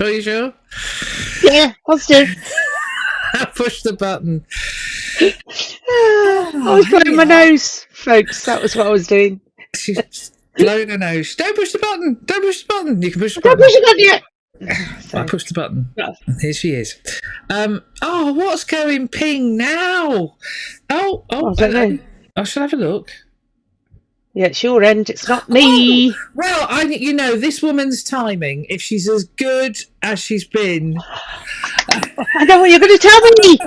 Are you sure? Yeah, positive. Push the button. I was blowing my nose, folks. That was what I was doing. She's blowing her nose. Don't push the button. Don't push the button. You can push the Don't button. push it on yet. I pushed the button. And here she is. What's going ping now? I don't know. I should have a look. Yeah, it's your end. It's not me. Well, this woman's timing, if she's as good as she's been. I know what you're going to tell me.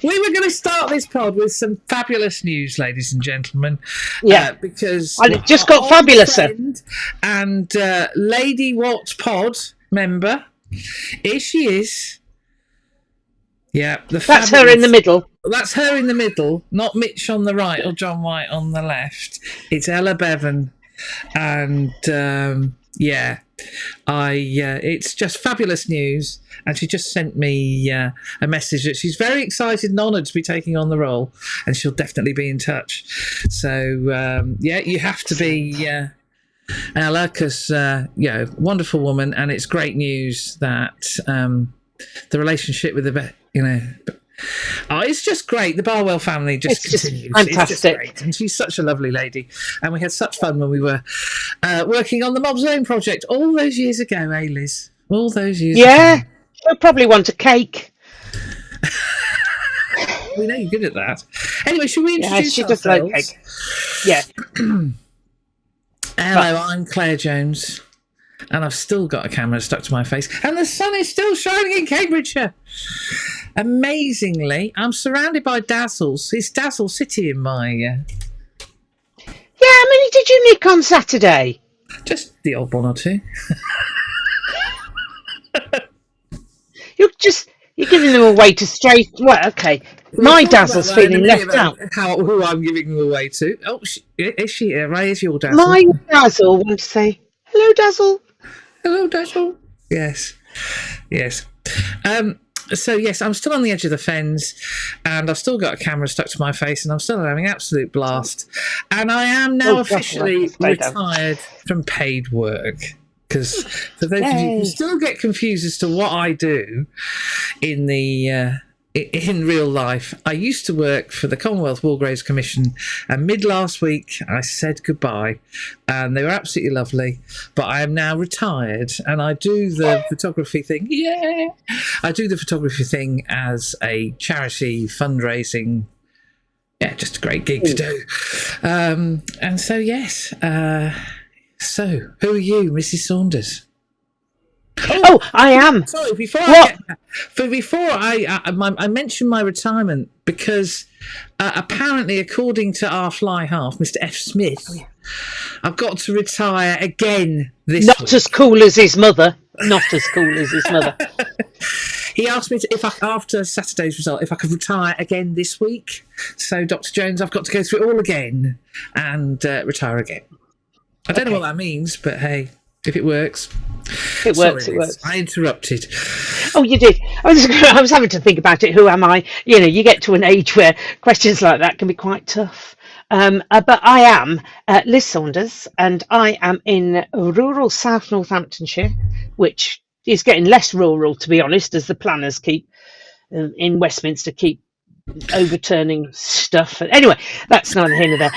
We were going to start this pod with some fabulous news, ladies and gentlemen. Yeah. Because it just got fabulouser. And Ladies Wot Pod member, here she is. Yeah. That's her in the middle. That's her in the middle, not Mitch on the right or John White on the left. It's Ella Bevan. And it's just fabulous news. And she just sent me a message that she's very excited and honoured to be taking on the role, and she'll definitely be in touch. So, you have to be Ella, because, wonderful woman, and it's great news that the relationship with it's just great. The Barwell family just continues. Fantastic. It's just great. And she's such a lovely lady. And we had such fun when we were working on the Mob Zone project all those years ago, Liz? All those years ago. Yeah. She'll probably want a cake. We know you're good at that. Anyway, should we introduce she ourselves? does like cake. Yeah. Hello, I'm Claire Jones. And I've still got a camera stuck to my face. And the sun is still shining in Cambridgeshire. Amazingly, I'm surrounded by dazzles. It's Dazzle City in my... Yeah, how many did you nick on Saturday? Just the odd one or two. You're giving them away to straight... Well, okay. My Dazzle's feeling left out. Who I'm giving them away to. Oh, is she? Ray, is your Dazzle? My Dazzle wants to say, hello, Dazzle. Hello, Dazzle. Yes. So, yes, I'm still on the edge of the fence, and I've still got a camera stuck to my face, and I'm still having absolute blast. And I am now officially retired from paid work. Because for those of you who still get confused as to what I do in real life, I used to work for the Commonwealth War Graves Commission, and mid last week I said goodbye, and they were absolutely lovely. But I am now retired, and I do the photography thing. Yeah, I do the photography thing as a charity fundraising. Yeah, just a great gig to do. And so yes. So, who are you, Mrs. Saunders? Oh, I am. Sorry, before I mentioned my retirement, because apparently, according to our fly half, Mr. F. Smith, I've got to retire again this week. Not as cool as his mother. Not as cool as his mother. He asked me after Saturday's result, if I could retire again this week. So, Dr. Jones, I've got to go through it all again and retire again. I don't know what that means, but hey, if it works. It works. I interrupted. Oh, you did. I was having to think about it. Who am I? You get to an age where questions like that can be quite tough. But I am Lis Saunders, and I am in rural South Northamptonshire, which is getting less rural, to be honest, as the planners keep in Westminster keep overturning stuff. Anyway, that's neither here nor there.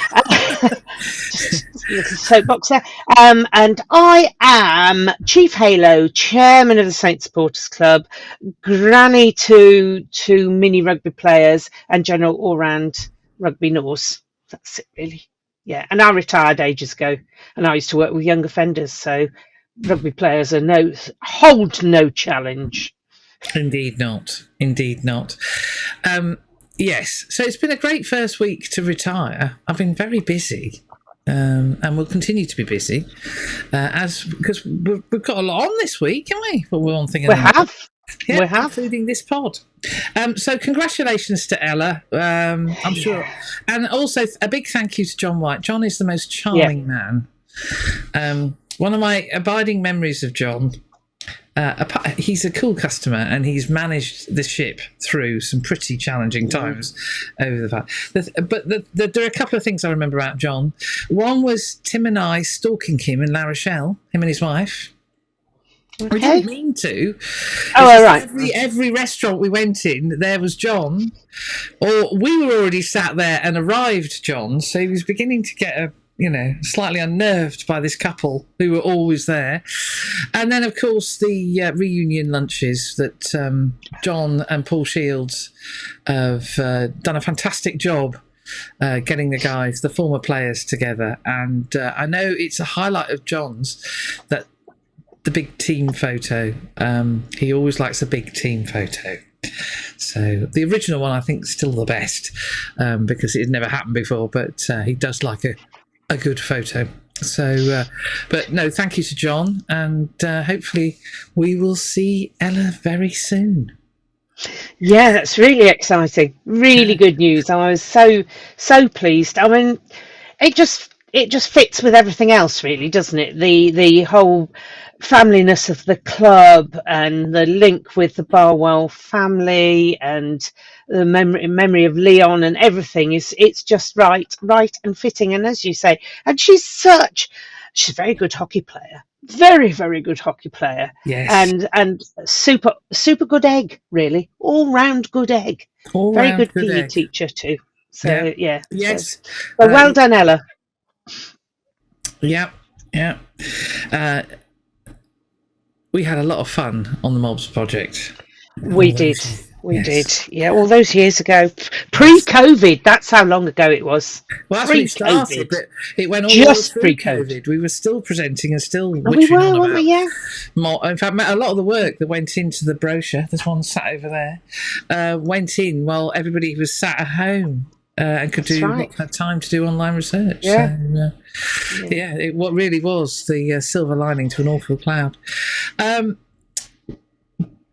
Just a little soapbox there. And I am Chief Halo, Chairman of the Saint Supporters Club, granny to mini rugby players, and general all-round rugby nurse. That's it, really. Yeah, and I retired ages ago, and I used to work with young offenders, so rugby players hold no challenge. Indeed not. Yes, so it's been a great first week to retire. I've been very busy, and we'll continue to be busy, because we've got a lot on this week, haven't we? Well, one thing we have, including this pod. So congratulations to Ella, I'm sure, and also a big thank you to John White. John is the most charming man. One of my abiding memories of John. He's a cool customer, and he's managed the ship through some pretty challenging times over the past. But there are a couple of things I remember about John. One was Tim and I stalking him in La Rochelle, him and his wife. We Okay. didn't mean to. Oh, all right. Every restaurant we went in, there was John, or we were already sat there and arrived John, so he was beginning to get slightly unnerved by this couple who were always there. And then, of course, the reunion lunches that John and Paul Shields have done a fantastic job getting the guys, the former players, together. And I know it's a highlight of John's that the big team photo. He always likes a big team photo. So the original one, I think, is still the best because it had never happened before. But he does like a good photo. So, but no, thank you to John, and hopefully we will see Ella very soon. Yeah, that's really exciting. Really good news. I was so pleased. I mean, it just fits with everything else, really, doesn't it? The whole familyness of the club and the link with the Barwell family and the memory of Leon and everything it's just right and fitting. And as you say, and she's a very good hockey player. Very, very good hockey player. Yes. And super good egg, really. All round good egg. Very good PE teacher too. So yeah. Yes. So well done, Ella. Yeah. We had a lot of fun on the Mobs project. We did. Yeah, all those years ago, pre-COVID. That's how long ago it was. Well, that's when it started, but it went all just through COVID. We were still presenting and still we were, weren't we? Yeah. More. In fact, a lot of the work that went into the brochure, there's one sat over there, went in while everybody was sat at home and could had time to do online research. Yeah. So, what really was the silver lining to an awful cloud.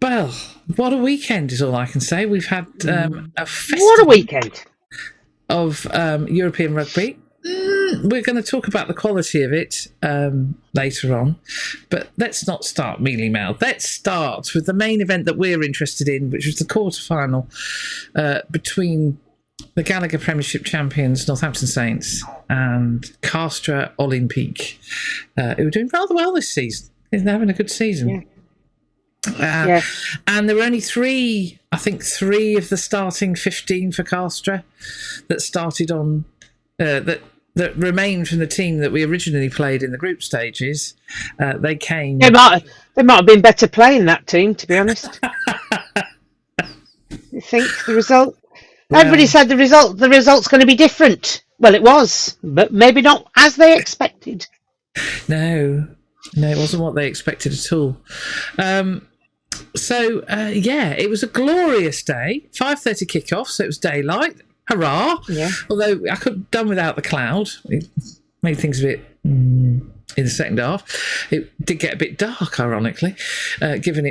Well, what a weekend is all I can say. We've had a festival. What a weekend Of European rugby. We're going to talk about the quality of it later on, but let's not start mealy-mouthed. Let's start with the main event that we're interested in, which was the quarter-final between the Gallagher Premiership champions, Northampton Saints, and Castres Olympique, who were doing rather well this season. They're having a good season. Yeah. And there were only three of the starting 15 for Castres that started on that remained from the team that we originally played in the group stages. They came. They might have been better playing that team, to be honest. You think the result? Well, everybody said the result's going to be different. Well, it was, but maybe not as they expected. No, it wasn't what they expected at all. It was a glorious day. 5:30 kickoff, so it was daylight. Hurrah! Yeah. Although I could have done without the cloud. It made things a bit in the second half. It did get a bit dark, ironically, given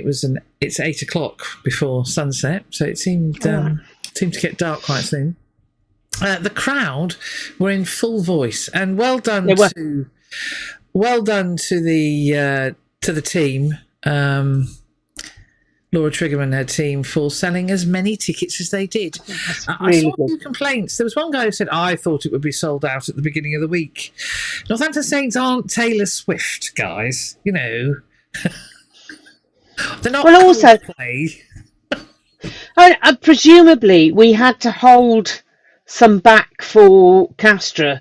it's 8 o'clock before sunset, so it seemed to get dark quite soon. The crowd were in full voice, and well done to the team. Laura Triggerman and her team for selling as many tickets as they did. I saw a few complaints. There was one guy who said, I thought it would be sold out at the beginning of the week. Northampton Saints aren't Taylor Swift, guys. You know. They're not Coldplay. Presumably, we had to hold some back for Castres,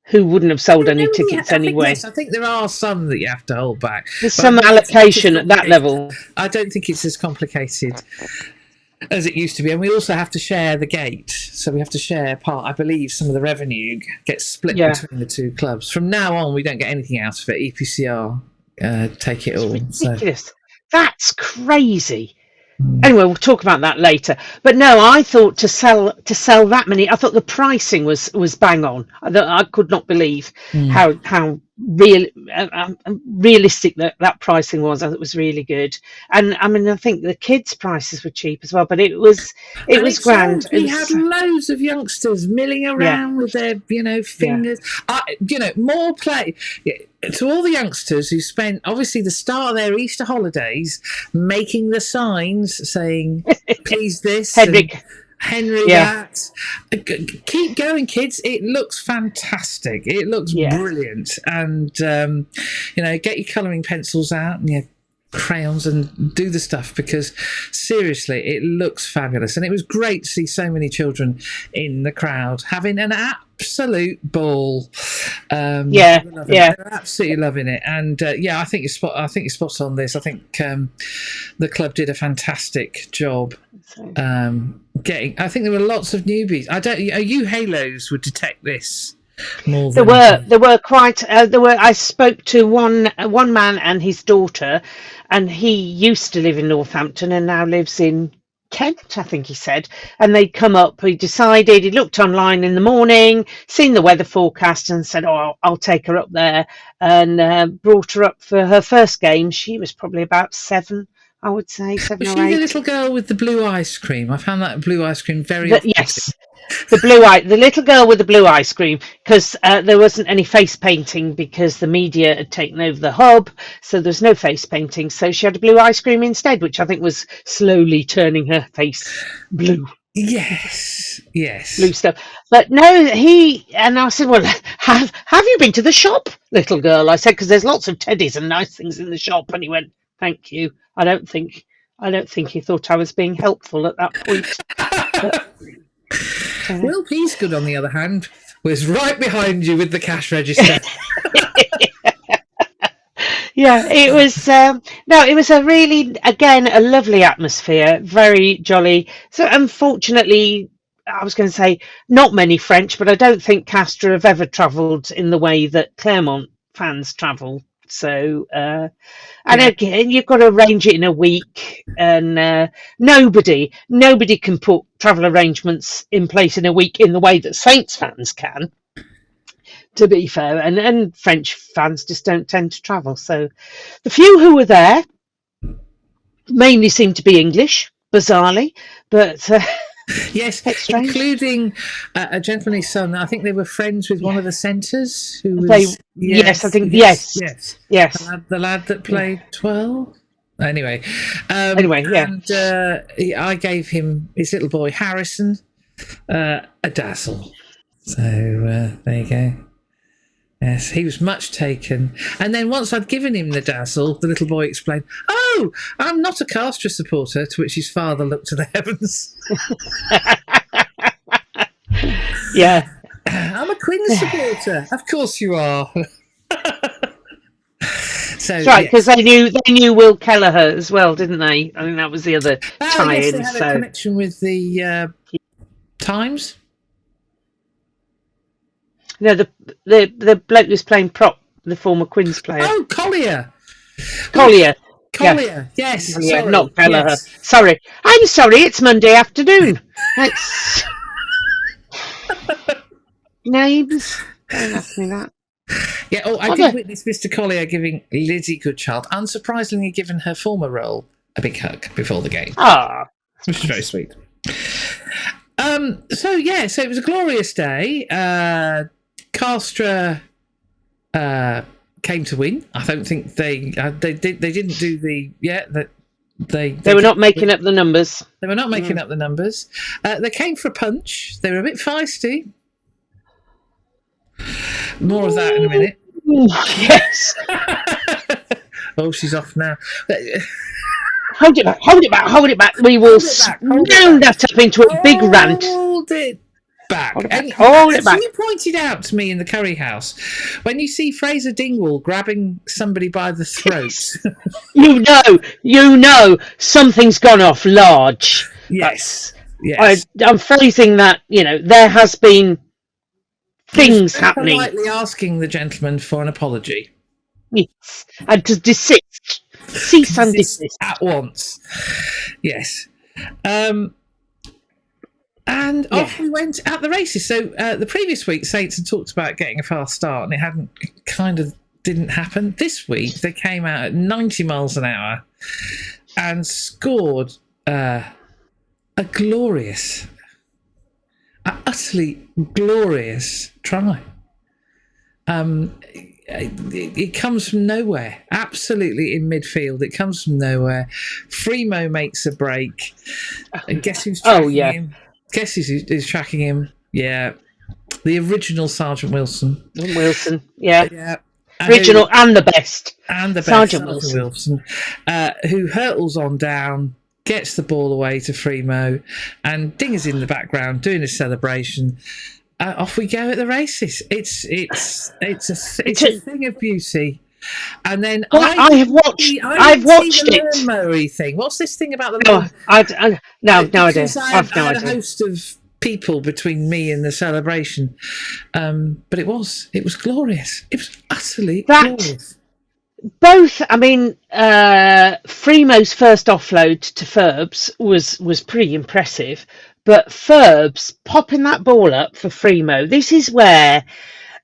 who wouldn't have sold any tickets anyway. I think there are some that you have to hold back. There's some allocation at that level. I don't think it's as complicated as it used to be. And we also have to share the gate. So we have to share part. I believe some of the revenue gets split between the two clubs. From now on, we don't get anything out of it. EPCR take it all. Ridiculous. So. That's crazy. Anyway, we'll talk about that later. But no, I thought to sell that many. I thought the pricing was bang on. I could not believe how realistic that pricing was. It was really good. And I mean, I think the kids' prices were cheap as well. But it was grand. We had loads of youngsters milling around with their fingers. More play. To all the youngsters who spent, obviously, the start of their Easter holidays making the signs saying, please this, Henry that. Keep going, kids. It looks fantastic. It looks brilliant. And, get your colouring pencils out and your crayons and do the stuff, because seriously, it looks fabulous. And it was great to see so many children in the crowd having an absolute ball. Yeah. They're absolutely loving it. And I think you're spot on this. I think the club did a fantastic job getting. I think there were lots of newbies. You Halos would detect this. There were quite. I spoke to one man and his daughter, and he used to live in Northampton and now lives in Kent, I think he said. And they'd come up. He decided. He looked online in the morning, seen the weather forecast, and said, "Oh, I'll take her up there." And brought her up for her first game. She was probably about 7. I would say 7 was or she 8. The little girl with the blue ice cream? I found that blue ice cream very. Yes. The little girl with the blue ice cream, because there wasn't any face painting because the media had taken over the hub, so there's no face painting. So she had a blue ice cream instead, which I think was slowly turning her face blue. Yes. Blue stuff. But no, and I said, well, have you been to the shop, little girl? I said, because there's lots of teddies and nice things in the shop. And he went, thank you. I don't think he thought I was being helpful at that point. But, Will Peasgood, on the other hand, was right behind you with the cash register. Yeah, it was. It was a really, again, a lovely atmosphere, very jolly. So, unfortunately, I was going to say not many French, but I don't think Castres have ever travelled in the way that Claremont fans travel. So, again, you've got to arrange it in a week, and nobody can put travel arrangements in place in a week in the way that Saints fans can, to be fair, and French fans just don't tend to travel. So the few who were there mainly seemed to be English, bizarrely, but yes, including a gentleman's son. I think they were friends with one of the centres who was. Yes. The lad that played 12. Anyway, And I gave him his little boy Harrison a dazzle. So there you go. Yes, he was much taken. And then once I'd given him the dazzle, the little boy explained, "Oh, I'm not a Castres supporter," to which his father looked to the heavens. Yeah. I'm a Quins supporter. Of course you are. So, that's right, because they knew Will Kelleher as well, didn't they? I think that was the other tie-in. Yes, they had a connection with the Times. No, the bloke who's playing prop, the former Quins player. Oh, Collier. Yes. Collier, not Kelleher. Yes. Sorry. I'm sorry, it's Monday afternoon. That's... Names. Don't ask me that. Yeah, I did witness Mr. Collier giving Lizzie Goodchild, unsurprisingly given her former role, a big hug before the game. Which is very sweet. So it was a glorious day. Castres came to win. I don't think they didn't do the they were not making up the numbers. They were not making up the numbers. They came for a punch. They were a bit feisty. More of that in a minute. Yes. Oh, she's off now. Hold it back. We will round that up into a big rant. Hold it back. Hold it back. You pointed out to me in the curry house, when you see Fraser Dingwall grabbing somebody by the throat. you know something's gone off large. Yes. I'm phrasing that, there has been things happening. Politely asking the gentleman for an apology. Yes. And to desist. Cease and desist. At once. Yes. And off we went at the races. So the previous week, Saints had talked about getting a fast start, and it didn't happen. This week, they came out at 90 miles an hour and scored a utterly glorious try. It comes from nowhere. Absolutely in midfield. It comes from nowhere. Freemo makes a break. And guess who's tracking him? Guess who's tracking him? Yeah. The original Sergeant Wilson. Wilson, yeah. Original and the best. And the best, Sergeant Wilson. Who hurtles on down, gets the ball away to Freemo, and Dinger's in the background doing a celebration. Off we go at the races. It's a thing of beauty. And then I've watched the lawnmower thing. What's this thing about the lawnmower? I had a host of people between me and the celebration, but it was glorious. It was utterly glorious. Both, I mean, Freemo's first offload to Ferbs was pretty impressive, but Ferbs popping that ball up for Freemo. This is where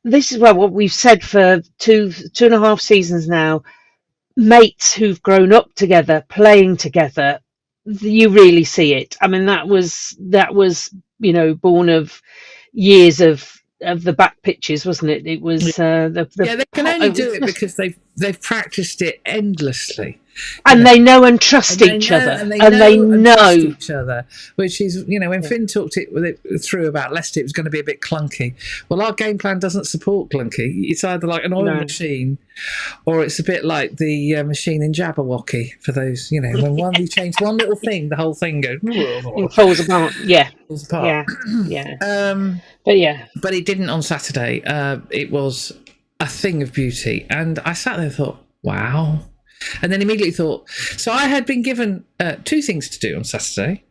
what we've said for two and a half seasons now. Mates who've grown up together, playing together, you really see it. I mean, that was born of years of the back pitches, wasn't it? It was they can only do it because they've practiced it endlessly, and they know and trust each other, and they know each other. Which is, when Finn talked it through about Leicester, it was going to be a bit clunky. Well, our game plan doesn't support clunky. It's either like an oil machine, or it's a bit like the machine in Jabberwocky. For those, when you change one little thing, the whole thing goes. It falls apart. Yeah, falls apart. Yeah. But it didn't on Saturday. It was a thing of beauty, and I sat there and thought, wow. And then immediately thought, so I had been given two things to do on Saturday.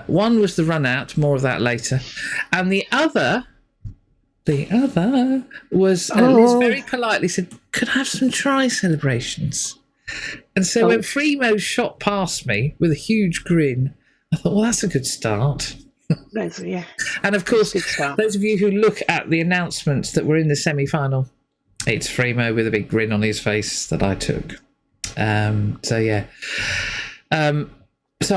One was the run out, more of that later, and the other was Liz very politely said, could I have some try celebrations? And so when Freemo shot past me with a huge grin, I thought, well, that's a good start. Yeah. And of course, those of you who look at the announcements that were in the semi-final, it's Freemo with a big grin on his face that I took. So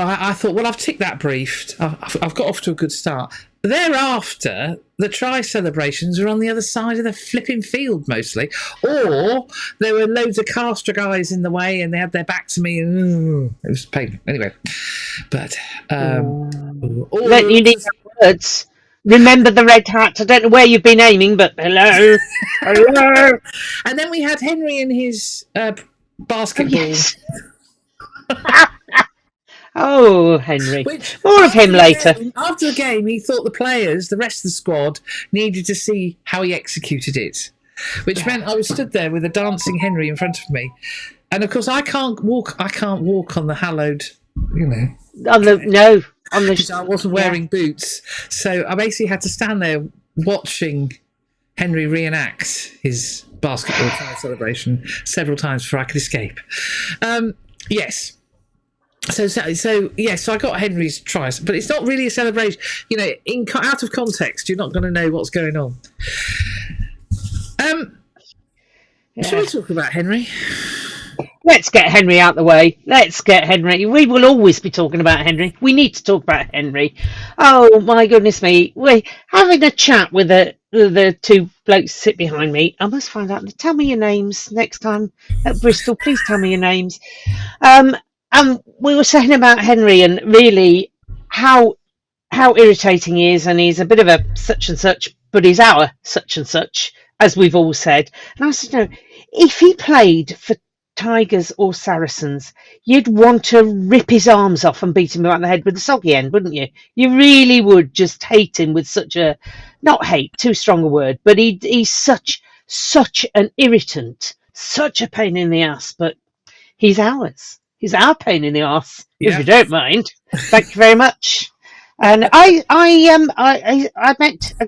I thought, well, I've ticked that brief. I've got off to a good start. Thereafter, the try celebrations were on the other side of the flipping field mostly, or there were loads of Castres guys in the way and they had their back to me, and it was painful. Anyway, but you need words. Remember the red hat. I don't know where you've been aiming, but hello. And then we had Henry and his basketball. Yes. Oh, Henry. More of him later. After the game, he thought the players, the rest of the squad, needed to see how he executed it, which meant I was stood there with a dancing Henry in front of me. And, of course, I can't walk on the hallowed, because I wasn't wearing boots. So I basically had to stand there watching Henry reenact his basketball try celebration several times before I could escape. Yes. So I got Henry's tries, but it's not really a celebration. Out of context, you're not going to know what's going on. Shall we talk about Henry? Let's get Henry out the way. Let's get Henry. We will always be talking about Henry. We need to talk about Henry. Oh, my goodness me. We're having a chat with the two blokes sit behind me. I must find out. Tell me your names next time at Bristol. Please tell me your names. And we were saying about Henry and really how irritating he is, and he's a bit of a such and such, but he's our such and such, as we've all said. And I said, no, if he played for Tigers or Saracens, you'd want to rip his arms off and beat him around the head with a soggy end, wouldn't you? You really would just hate him with such a, not hate, too strong a word, but he's such an irritant, such a pain in the ass, but he's ours. He's our pain in the arse, if you don't mind. Thank you very much. And I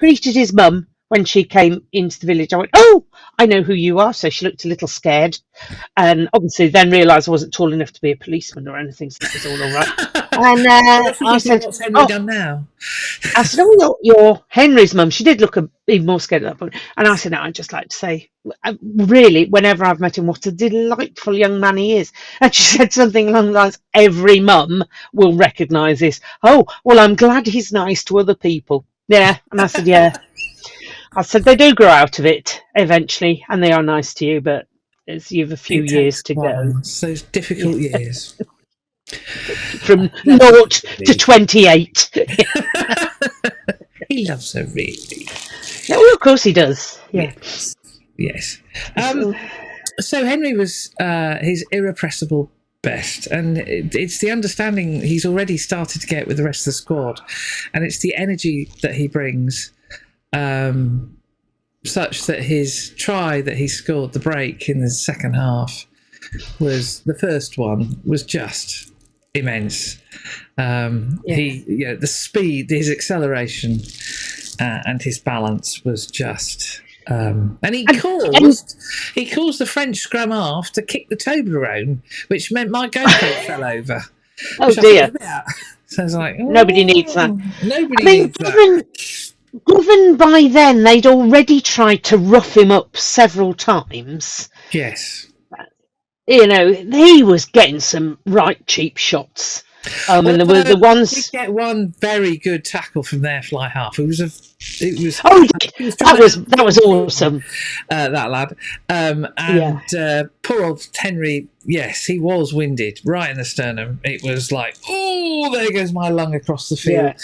greeted his mum when she came into the village. I went, oh, I know who you are. So she looked a little scared, and obviously then realised I wasn't tall enough to be a policeman or anything, so it was all right. And I said, what's Henry done now? I said, oh, you're Henry's mum. She did look even more scared at that point. And I said, no, I'd just like to say, really, whenever I've met him, what a delightful young man he is. And she said something along the lines, every mum will recognise this. Oh, well, I'm glad he's nice to other people. Yeah. And I said, yeah. I said, they do grow out of it eventually, and they are nice to you, but you've a few years to go. Those difficult years. From 0 to 28. He loves her, really. No, well, of course he does. Yeah. Yes. So Henry was his irrepressible best, and it's the understanding he's already started to get with the rest of the squad, and it's the energy that he brings, such that his try that he scored, the break in the second half, was the first one was just immense. The speed, his acceleration, and his balance was just. And he caused the French scrum half to kick the Toblerone, which meant my GoPro fell over. Oh dear! So I was like, nobody needs that. Nobody needs that. Given by then they'd already tried to rough him up several times. Yes. You know, he was getting some right cheap shots. And there were the ones. We get one very good tackle from their fly half. That was awesome. That lad. Poor old Henry. Yes, he was winded right in the sternum. It was like, oh, there goes my lung across the field.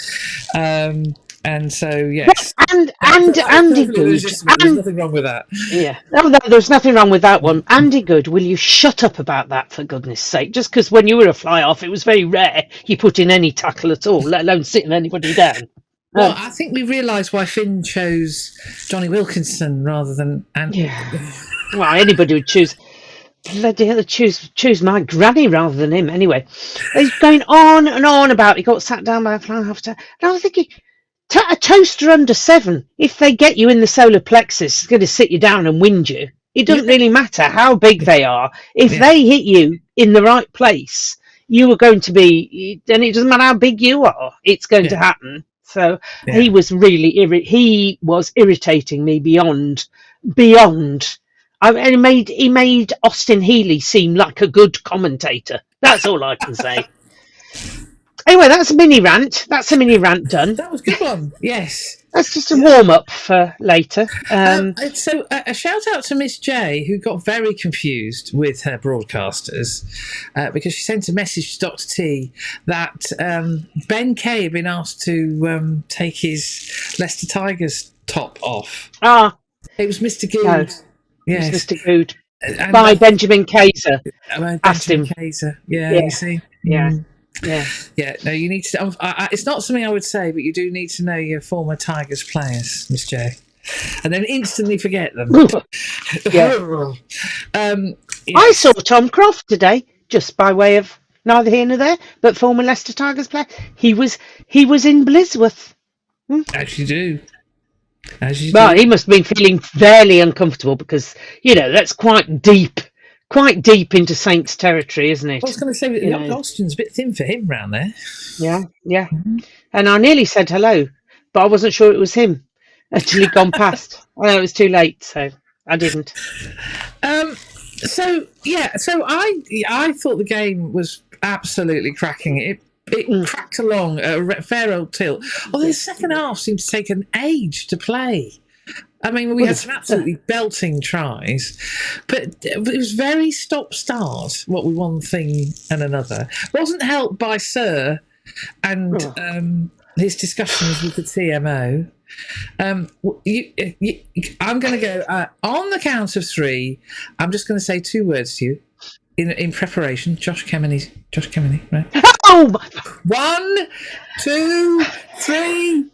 Yeah. And so, yes. And Andy Good. There's nothing wrong with that. Yeah. No, there's nothing wrong with that one. Andy Good, will you shut up about that, for goodness sake? Just because when you were a fly-off, it was very rare you put in any tackle at all, let alone sitting anybody down. Well, I think we realised why Finn chose Johnny Wilkinson rather than Andy. Yeah. Well, anybody would choose my granny rather than him. Anyway, he's going on and on about he got sat down by a fly-half. And I was thinking, a Towcester Under 7, if they get you in the solar plexus, it's going to sit you down and wind you. It doesn't really matter how big they are. If they hit you in the right place, you are going to be, and it doesn't matter how big you are, it's going to happen. So he was really he was irritating me beyond. And he made Austin Healey seem like a good commentator. That's all I can say. Anyway, that's a mini rant. Done. That was a good one. Yes. That's just a warm up for later. So a shout out to Miss J, who got very confused with her broadcasters because she sent a message to Dr. T that Ben Kay had been asked to take his Leicester Tigers top off. It was Mr. Good. No, yes. It was Mr. Good. By Benjamin Kaiser. Benjamin Kaiser. Yeah, you see. Yeah. Yeah. No, you need to. It's not something I would say, but you do need to know your former Tigers players, Miss J, and then instantly forget them. I saw Tom Croft today, just by way of neither here nor there, but former Leicester Tigers player. He was in Blisworth. As you do. Well, he must have been feeling fairly uncomfortable because that's quite deep into Saints territory, isn't it? I was going to say, the costume's a bit thin for him round there. Yeah. Mm-hmm. And I nearly said hello, but I wasn't sure it was him until he'd gone past. I know it was too late, so I didn't. So I thought the game was absolutely cracking. It cracked along at a fair old tilt. Although the second half seemed to take an age to play. I mean, we had some absolutely belting tries, but it was very stop-start, what with one thing and another. Wasn't helped by Sir and his discussions with the TMO. I'm going to go, on the count of 3, I'm just going to say 2 words to you in preparation. Josh Kemeny, right? Oh! 1, 2, 3...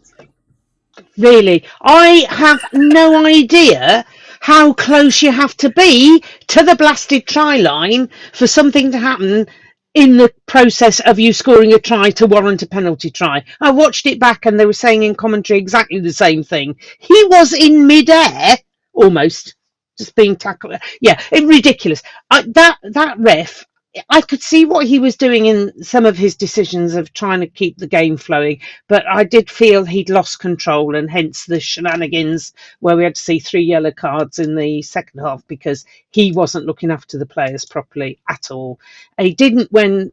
Really, I have no idea how close you have to be to the blasted try line for something to happen in the process of you scoring a try to warrant a penalty try. I watched it back and they were saying in commentary exactly the same thing. He was in midair, almost, just being tackled. Yeah, ridiculous. That ref, I could see what he was doing in some of his decisions of trying to keep the game flowing, but I did feel he'd lost control, and hence the shenanigans where we had to see 3 yellow cards in the second half because he wasn't looking after the players properly at all. He didn't the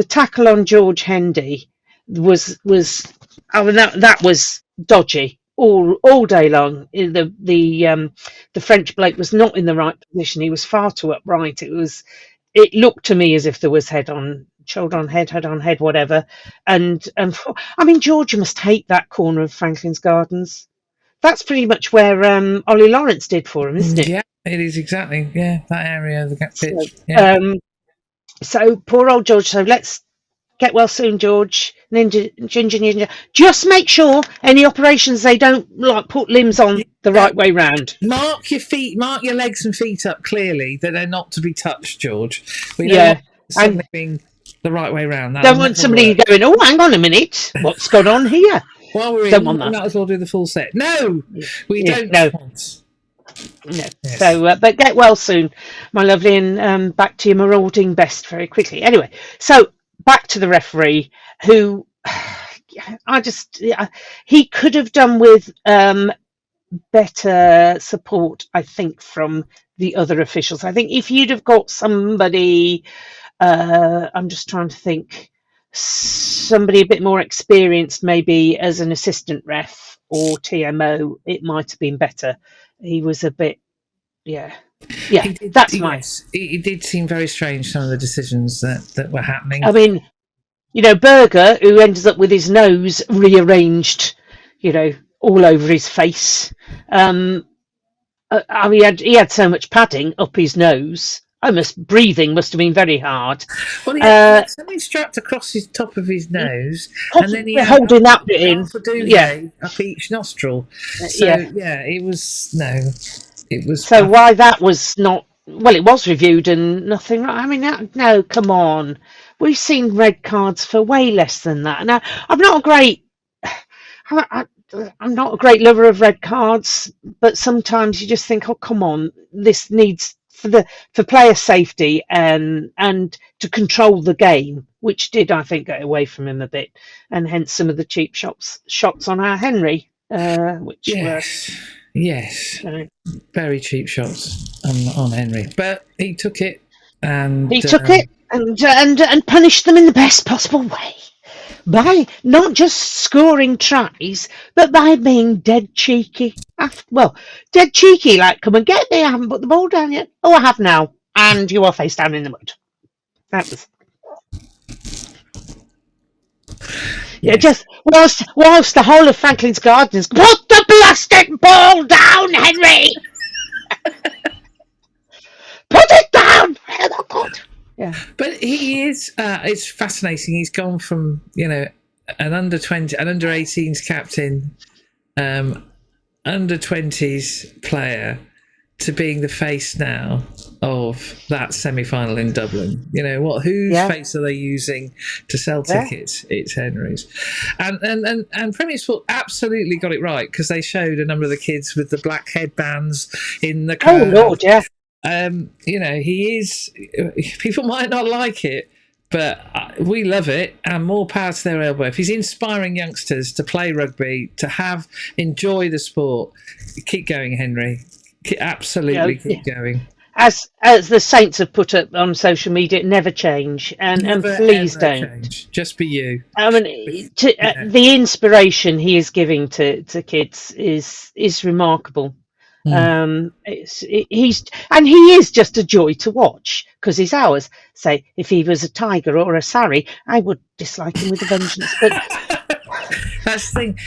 tackle on George Hendy was that was dodgy. All day long. The French bloke was not in the right position. He was far too upright. It looked to me as if there was shoulder on head, whatever. And Georgia must hate that corner of Franklin's Gardens. that's pretty much where Ollie Lawrence did for him, isn't it? Yeah, it is exactly. Yeah, that area of the pitch. So, Yeah. So poor old George. So let's get well soon, George. Ninja. Just make sure any operations they don't put limbs on the right way round. Mark your legs and feet up clearly that they're not to be touched, George. We don't want suddenly being the right way round. Don't want somebody going, oh, hang on a minute, what's going on here? While we're don't want that. We might as well do the full set. No, we don't want. No. Yes. So, but get well soon, my lovely, and back to your marauding best very quickly. Anyway, so back to the referee, who he could have done with better support, I think, from the other officials. I think if you'd have got somebody, I'm just trying to think, somebody a bit more experienced, maybe as an assistant ref or TMO, it might have been better. He was a bit, that's my... It did seem very strange, some of the decisions that were happening. I mean, Berger, who ended up with his nose rearranged, all over his face. He had so much padding up his nose. Breathing must have been very hard. Well, he had something strapped across his top of his nose, and then he holding that bit in, up each nostril. So it was it was. So why that was not? Well, it was reviewed and nothing. I mean, no, come on. We've seen red cards for way less than that. Now, I'm not a great lover of red cards, but sometimes you just think, oh, come on, this needs for player safety and to control the game, which did, I think, get away from him a bit, and hence some of the cheap shots on our Henry, which were very cheap shots on Henry, but he took it and punished them in the best possible way. By not just scoring tries, but by being dead cheeky. Dead cheeky, like, come and get me, I haven't put the ball down yet. Oh, I have now. And you are face down in the mud. That was... Yeah, just whilst the whole of Franklin's Gardens, put the plastic ball down, Henry! Put it down! Oh, God. Yeah, but he is. It's fascinating. He's gone from an under 20, an under 18s captain, under 20s player, to being the face now of that semi-final in Dublin. Whose face are they using to sell tickets? It's Henry's, and Premier Sport absolutely got it right, because they showed a number of the kids with the black headbands in the crowd. Oh Lord, yeah. He is. People might not like it, but we love it, and more power to their elbow. If he's inspiring youngsters to play rugby, to enjoy the sport, keep going, Henry. Absolutely keep going. As the Saints have put up on social media, never change, and please don't change. Just be you. I mean, the inspiration he is giving to kids is remarkable. He is just a joy to watch, because he's ours. Say, if he was a tiger or a Sarri, I would dislike him with a vengeance. But that's the thing.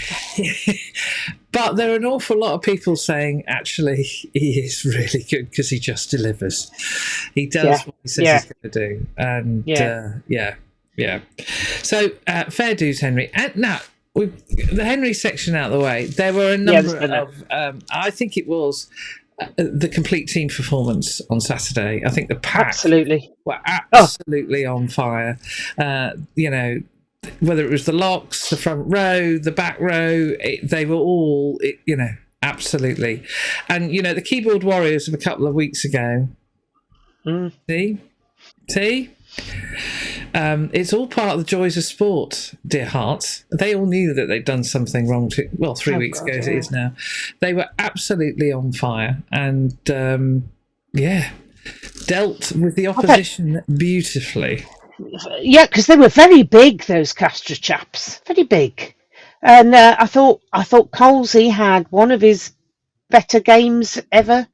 But there are an awful lot of people saying, actually, he is really good because he just delivers. He does what he says he's going to do, and So fair dues, Henry. And now, with the Henry section out of the way, there were a number of, I think it was the complete team performance on Saturday. I think the pack were absolutely on fire. Whether it was the locks, the front row, the back row, they were all, absolutely. And, the keyboard warriors of a couple of weeks ago, see? It's all part of the joys of sport, dear hearts. They all knew that they'd done something wrong 3 weeks ago as it is now. They were absolutely on fire and, dealt with the opposition beautifully. Yeah, because they were very big, those Castres chaps. Very big. And I thought Colsey had one of his better games ever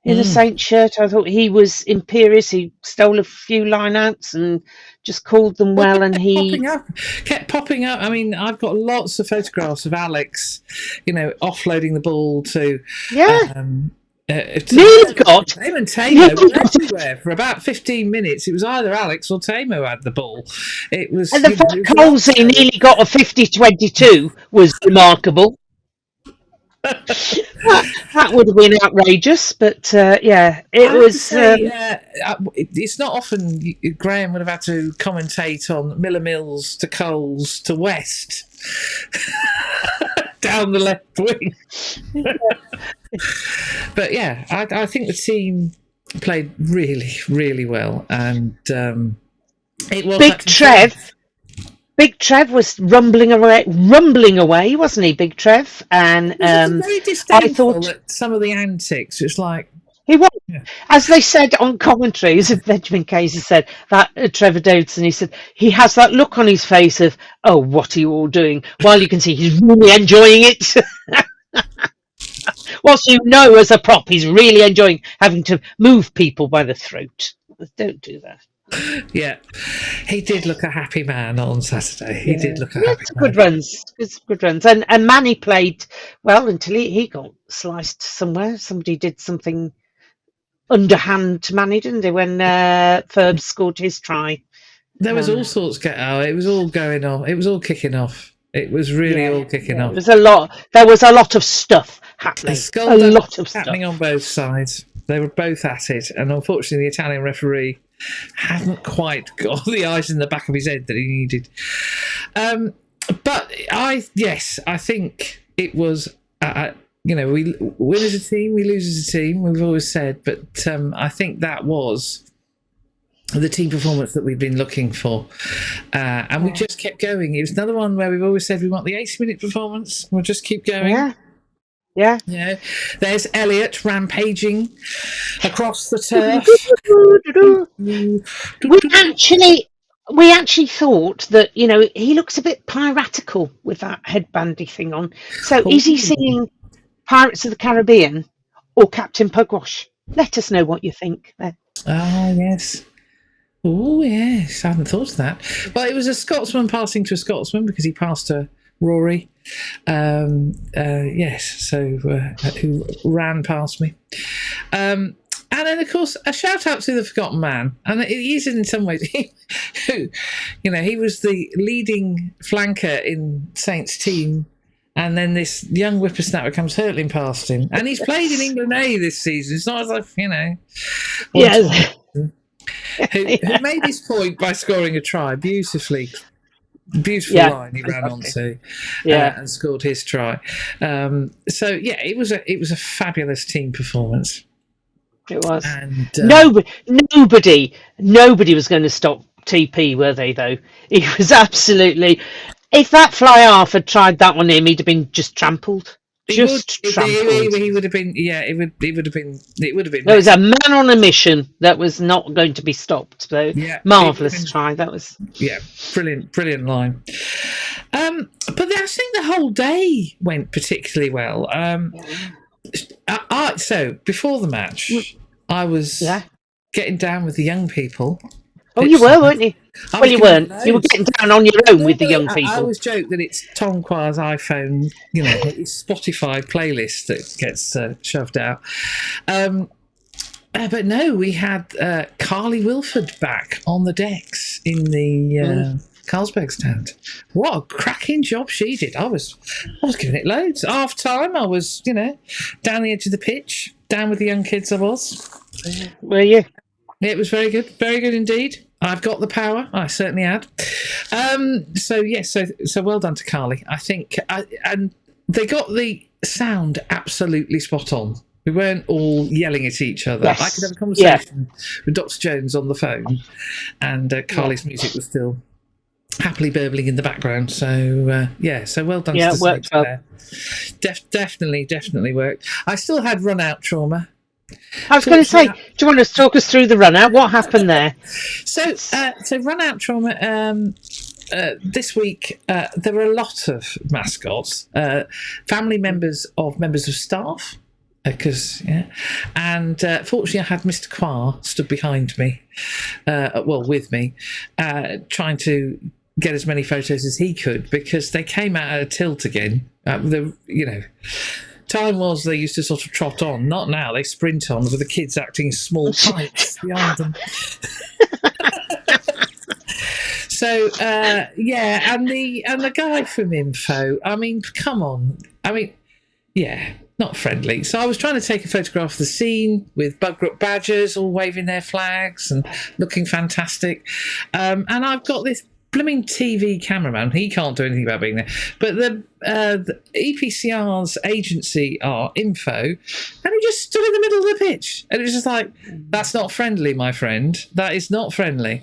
in a Saint shirt. I thought he was imperious. He stole a few line-outs and just called them well. And he kept popping up. I mean, I've got lots of photographs of Alex, offloading the ball to. Yeah. Nearly got him and Tamo were everywhere for about 15 minutes. It was either Alex or Tamo had the ball. It was. And the fact Colsey nearly got a 50-22 was remarkable. that would have been outrageous, but it was. It's not often Graham would have had to commentate on Miller Mills to Coles to West down the left wing. But yeah, I think the team played really, really well, and it was Big Trev. Big Trev was rumbling away, wasn't he, Big Trev? And very disdainful at some of the antics. It's like he was, as they said on commentary, as Benjamin Casey said, that Trevor Dodson, he said he has that look on his face of, oh, what are you all doing? While you can see he's really enjoying it. Whilst as a prop, he's really enjoying having to move people by the throat. Don't do that. Yeah, he did look a happy man on Saturday. He did look a happy man. Good runs. And Manny played well until he got sliced somewhere. Somebody did something underhand to Manny, didn't they, when Ferb scored his try? There was all sorts it was all going on. It was all kicking off. It was really all kicking off. There was a lot of stuff happening. A lot of stuff happening on both sides. They were both at it, and unfortunately the Italian referee hadn't quite got the eyes in the back of his head that he needed. But I think it was, we win as a team, we lose as a team, we've always said, but I think that was the team performance that we've been looking for. And we just kept going. It was another one where we've always said we want the 80-minute performance. We'll just keep going. Yeah. There's Elliot rampaging across the turf. We actually thought that, he looks a bit piratical with that headbandy thing on. So is he singing Pirates of the Caribbean or Captain Pugwash? Let us know what you think there. Oh, yes. Oh, yes. I hadn't thought of that. Well, it was a Scotsman passing to a Scotsman because he passed to Rory. Who ran past me. And then, of course, a shout out to the forgotten man. And it is in some ways, he was the leading flanker in Saints' team. And then this young whippersnapper comes hurtling past him. And he's played in England A this season. It's not as if, who made his point by scoring a try beautiful line he ran onto and scored his try. It was a fabulous team performance. It was. And nobody was going to stop TP, were they, though? He was absolutely... If that fly half had tried that on him, he'd have been just trampled. He would have been. Yeah, it would have been. There was a man on a mission that was not going to be stopped. So marvelous try. That was brilliant line. But I think the whole day went particularly well. So before the match, I was getting down with the young people. Oh, you were, weren't you? Well, you weren't. You were getting down on your own with the young people. I always joke that it's Tom Qua's iPhone, his Spotify playlist that gets shoved out. But no, we had Carly Wilford back on the decks in the Carlsberg stand. What a cracking job she did. I was giving it loads. Half time, I was, down the edge of the pitch, down with the young kids I was. Were you? It was very good indeed. I've got the power. I certainly had. So well done to Carly. I think, and they got the sound absolutely spot on. We weren't all yelling at each other. Yes. I could have a conversation with Dr. Jones on the phone, and Carly's music was still happily burbling in the background. So so well done. Yeah, it worked well. Definitely worked. I still had run out trauma. I was going to say, do you want to talk us through the run out? What happened there? So run out trauma. This week there were a lot of mascots, family members of staff because and fortunately I had Mr. Quar stood behind me, with me, trying to get as many photos as he could, because they came out at a tilt again. Time was they used to sort of trot on, not now. They sprint on with the kids acting small kites behind them. So and the guy from Info, I mean, come on, I mean, not friendly. So I was trying to take a photograph of the scene with Bugbrook Badgers all waving their flags and looking fantastic, and I've got this blooming TV cameraman. He can't do anything about being there, but the EPCR's agency are Info, and he just stood in the middle of the pitch, and it was just like, that's not friendly, my friend. That is not friendly.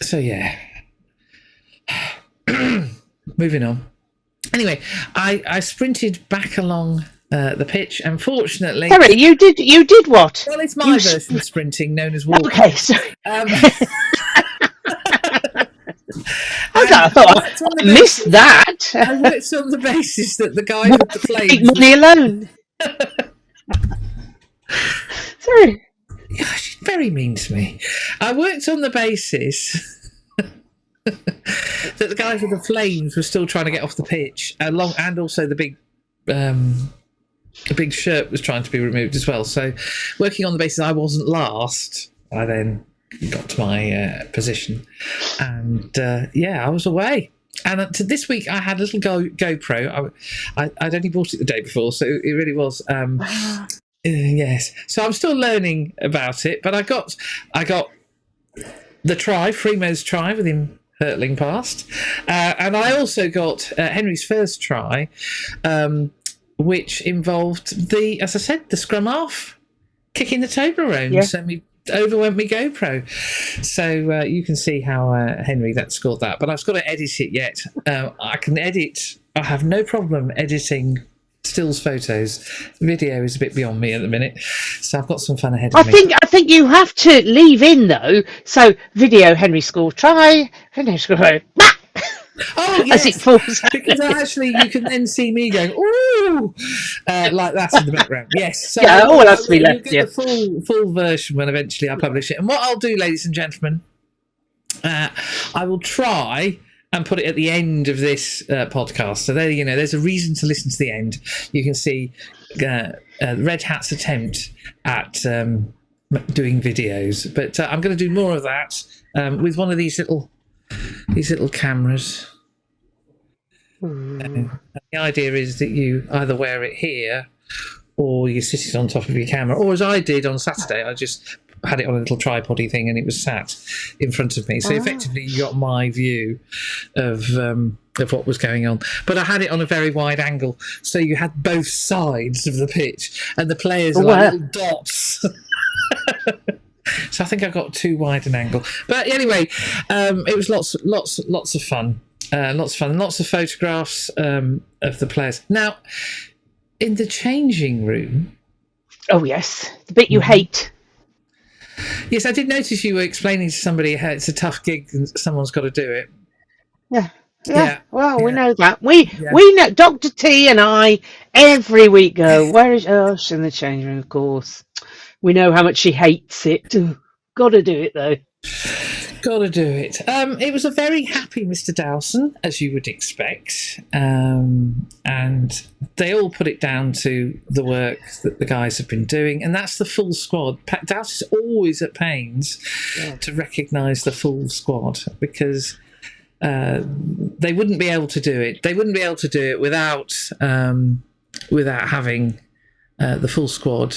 So yeah. Moving on. Anyway, I sprinted back along the pitch, and fortunately, sorry, you did what? Well, it's my version of sprinting, known as walking. Okay, sorry. I thought I missed that. I worked on the basis that the guy with the flames... Take money alone. Sorry. She's very mean to me. I worked on the basis that the guy with the flames was still trying to get off the pitch, and also the big shirt was trying to be removed as well. So working on the basis I wasn't last, I then got to my position, and I was away. And this week I had a little GoPro. I'd only bought it the day before, so it really was. Yes, so I'm still learning about it, but I got the try, Freemo's try, with him hurtling past, and I also got Henry's first try, which involved as I said, the scrum half kicking the Toblerone, sent me overwent me GoPro. So you can see how Henry scored that, but I've got to edit it yet. I can edit. I have no problem editing stills photos. Video is a bit beyond me at the minute, so I've got some fun ahead of me. I think you have to leave in though. So video, Henry scored try, Henry scored. Oh yes, as it falls because actually you can then see me going ooh, like that in the background. Yes, so all has to be left. You'll get the full version when eventually I publish it. And what I'll do, ladies and gentlemen, I will try and put it at the end of this podcast. So there, there's a reason to listen to the end. You can see Red Hat's attempt at doing videos, but I'm going to do more of that with one of these little cameras. The idea is that you either wear it here or you sit it on top of your camera, or as I did on Saturday, I just had it on a little tripod-y thing and it was sat in front of me. So effectively you got my view of what was going on. But I had it on a very wide angle, so you had both sides of the pitch and the players are like little dots. So I think I got too wide an angle. But anyway, it was lots of fun. Lots of photographs of the players. Now, in the changing room... Oh, yes. The bit you hate. Yes, I did notice you were explaining to somebody how it's a tough gig and someone's got to do it. Yeah. Well, we know that. We know, Dr. T and I, every week go, where is Ush in the changing room, of course. We know how much she hates it. Got to do it, though. Got to do it. It was a very happy Mr. Dowson, as you would expect. And they all put it down to the work that the guys have been doing. And that's the full squad. Dowson's always at pains to recognise the full squad, because they wouldn't be able to do it. They wouldn't be able to do it without having the full squad.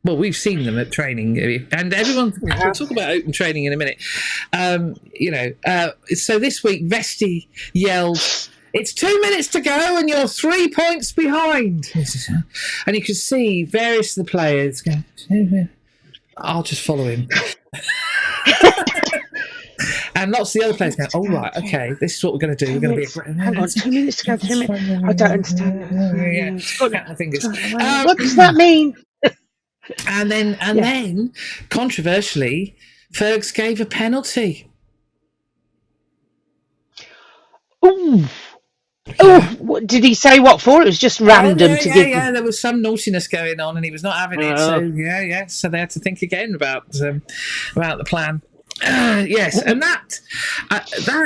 Well, we've seen them at training, and everyone. We'll talk about open training in a minute. So this week, Vesti yelled, "It's 2 minutes to go, and you're 3 points behind." And you could see various of the players go, "I'll just follow him." And lots of the other players go, "Oh, right, okay, this is what we're going to do. We're going to be hang on, 2 minutes to go, 2 minutes. I don't understand. Count my fingers. What does that mean? And then, controversially, Fergs gave a penalty. Oh, Did he say what for? It was just random to give. Yeah. There was some naughtiness going on, and he was not having it. So yeah. So they had to think again about the plan. Yes, and that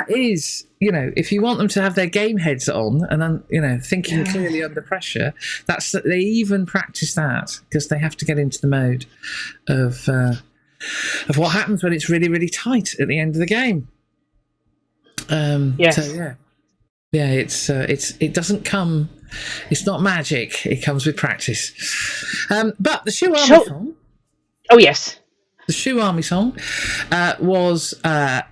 is, if you want them to have their game heads on and thinking clearly under pressure, they even practice that because they have to get into the mode of what happens when it's really, really tight at the end of the game. Yes. So it doesn't come. It's not magic. It comes with practice. But the Shoe Army song. Oh yes. The Shoe Army song was our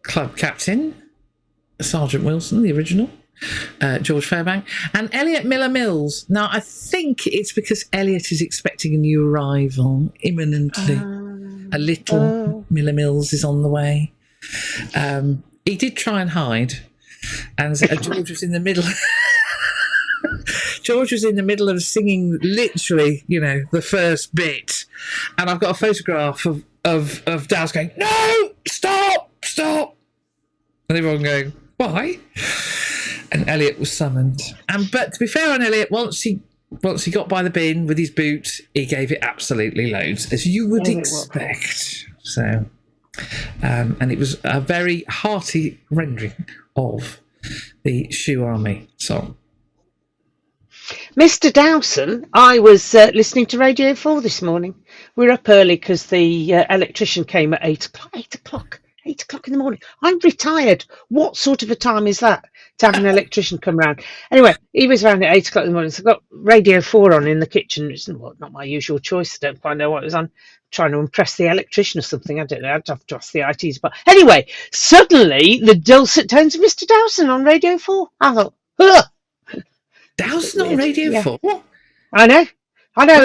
club captain, Sergeant Wilson, the original, George Fairbank, and Elliot Miller-Mills. Now, I think it's because Elliot is expecting a new arrival imminently. A little Miller-Mills is on the way. He did try and hide, and George was in the middle. George was in the middle of singing literally, the first bit. And I've got a photograph of Daz going, "No, stop. And everyone going, "Why?" And Elliot was summoned. But to be fair on Elliot, once he got by the bin with his boot, he gave it absolutely loads, as you would expect. So, and it was a very hearty rendering of the Shoe Army song. Mr. Dowson, I was listening to Radio 4 this morning. We were up early because the electrician came at 8 o'clock in the morning. I'm retired. What sort of a time is that to have an electrician come round? Anyway, he was around at 8 o'clock in the morning. So I got Radio 4 on in the kitchen. It's not my usual choice. I don't quite know what it was on. Trying to impress the electrician or something. I don't know. I'd have to ask the ITs. But anyway, suddenly the dulcet tones of Mr. Dowson on Radio 4. I thought, ugh. Dowson on Radio 4? I know.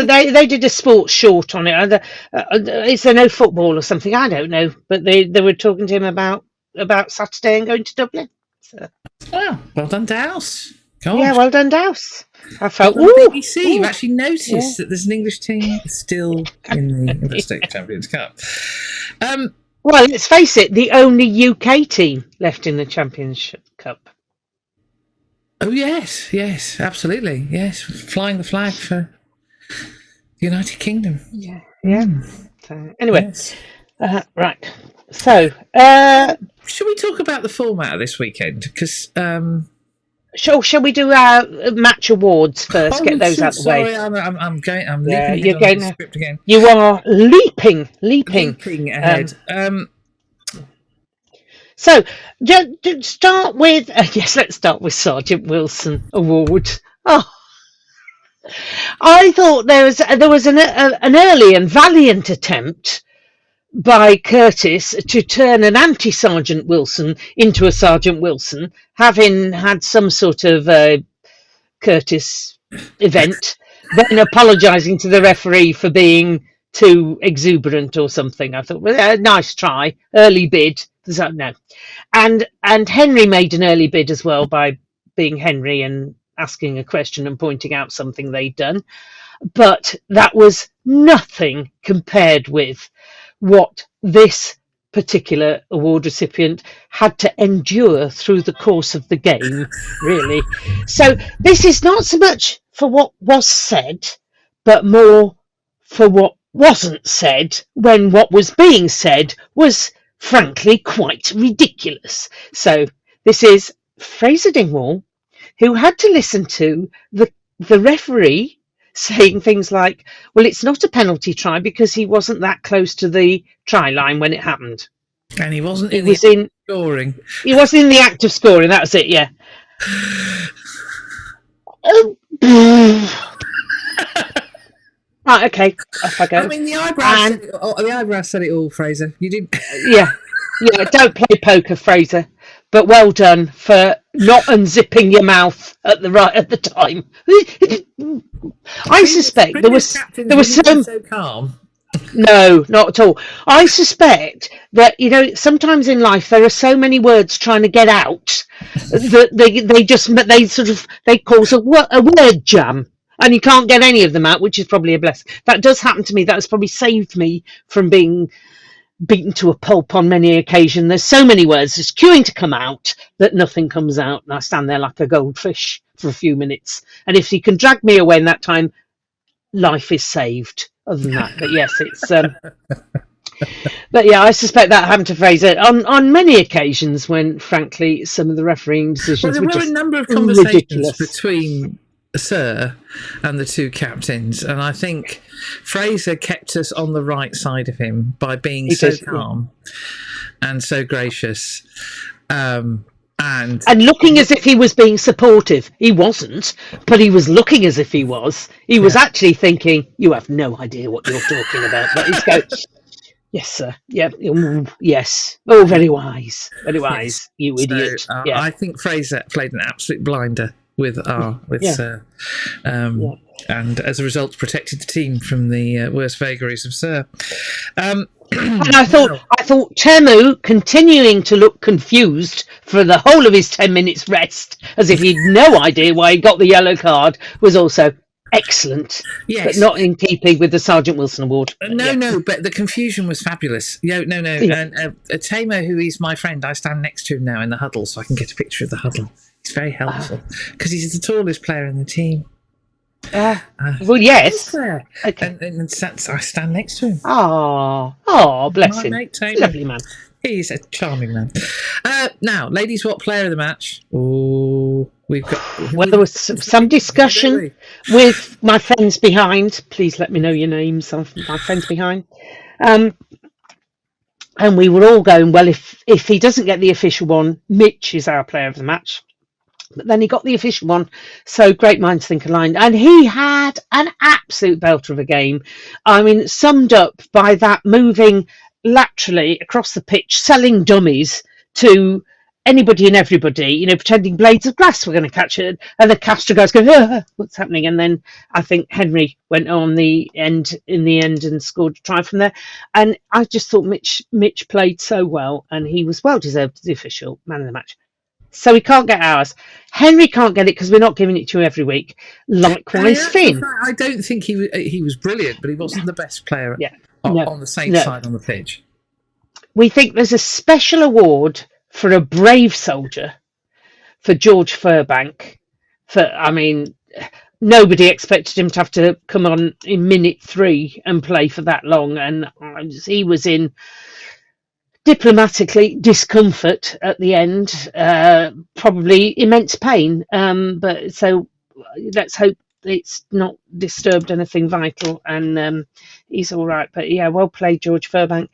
They did a sports short on it. Is there no football or something? I don't know. But they were talking to him about Saturday and going to Dublin. So. Well done, Dows. Gosh. Yeah, well done, Dows. I felt, BBC, you've actually noticed that there's an English team still in the Investigate Champions Cup. Well, let's face it, the only UK team left in the Championship Cup. Oh, yes, absolutely. Yes, flying the flag for the United Kingdom. Yeah. So, anyway, yes. Right. So, should we talk about the format of this weekend? Because shall we do our match awards first? Get those out of the way. Sorry, I'm leaping on the script again. You are leaping ahead. So, start with let's start with Sergeant Wilson Award. Oh, I thought there was an early and valiant attempt by Curtis to turn an anti-Sergeant Wilson into a Sergeant Wilson, having had some sort of Curtis event, then apologising to the referee for being too exuberant or something. I thought, well, nice try, early bid. No, and Henry made an early bid as well by being Henry and asking a question and pointing out something they'd done, but that was nothing compared with what this particular award recipient had to endure through the course of the game, really. So this is not so much for what was said, but more for what wasn't said when what was being said was frankly quite ridiculous. So this is Fraser Dingwall, who had to listen to the referee saying things like, well, it's not a penalty try because he wasn't that close to the try line when it happened. And he wasn't in the act of scoring. He wasn't in the act of scoring, that was it, yeah. Right, okay, off I go. I mean, the eyebrows said it all, Fraser. You didn't. Yeah, don't play poker, Fraser. But well done for not unzipping your mouth at the time. I suspect there was so calm. No, not at all. I suspect that sometimes in life there are so many words trying to get out that they cause a word jam. And you can't get any of them out, which is probably a blessing. That does happen to me. That has probably saved me from being beaten to a pulp on many occasions. There's so many words just queuing to come out that nothing comes out, and I stand there like a goldfish for a few minutes. And if he can drag me away in that time, life is saved. Other than that, but yes, it's. But yeah, I suspect that happened to Fraser on many occasions when, frankly, some of the refereeing decisions were just a number of conversations ridiculous. between Sir and the two captains, and I think Fraser kept us on the right side of him by being calm and so gracious, and looking as if he was being supportive. He wasn't, but he was looking as if he was. He was actually thinking, "You have no idea what you're talking about." But he's going, "Yes, sir. Yeah, yes. Oh, very wise, you idiot." I think Fraser played an absolute blinder with Sir, and as a result protected the team from the worst vagaries of Sir. And I thought Temu continuing to look confused for the whole of his 10 minutes rest, as if he'd no idea why he got the yellow card, was also excellent. Yes, but not in keeping with the Sergeant Wilson Award. No, but the confusion was fabulous. No. And Temo, who is my friend, I stand next to him now in the huddle, so I can get a picture of the huddle. He's very helpful because he's the tallest player in the team. Well, yes. Okay. And I stand next to him. Oh, bless him. Mate, lovely man. He's a charming man. Now, Ladies Wot player of the match? Oh, we've got. Well, there was some discussion with my friends behind. Please let me know your names of my friends behind. And we were all going, well, if he doesn't get the official one, Mitch is our player of the match. But then he got the official one, so great minds think alike. And he had an absolute belter of a game. I mean, summed up by that moving laterally across the pitch, selling dummies to anybody and everybody, pretending blades of grass were going to catch it. And the Castres guys go, what's happening? And then I think Henry went on in the end and scored a try from there. And I just thought Mitch played so well, and he was well deserved the official man of the match. So he can't get ours. Henry can't get it because we're not giving it to you every week. Likewise, Finn. I don't think he was brilliant, but he wasn't the best player on the same side on the pitch. We think there's a special award for a brave soldier for George Furbank. Nobody expected him to have to come on in minute 3 and play for that long, and he was in diplomatically discomfort at the end, probably immense pain, but so let's hope it's not disturbed anything vital, and he's all right. But yeah, well played, George Furbank.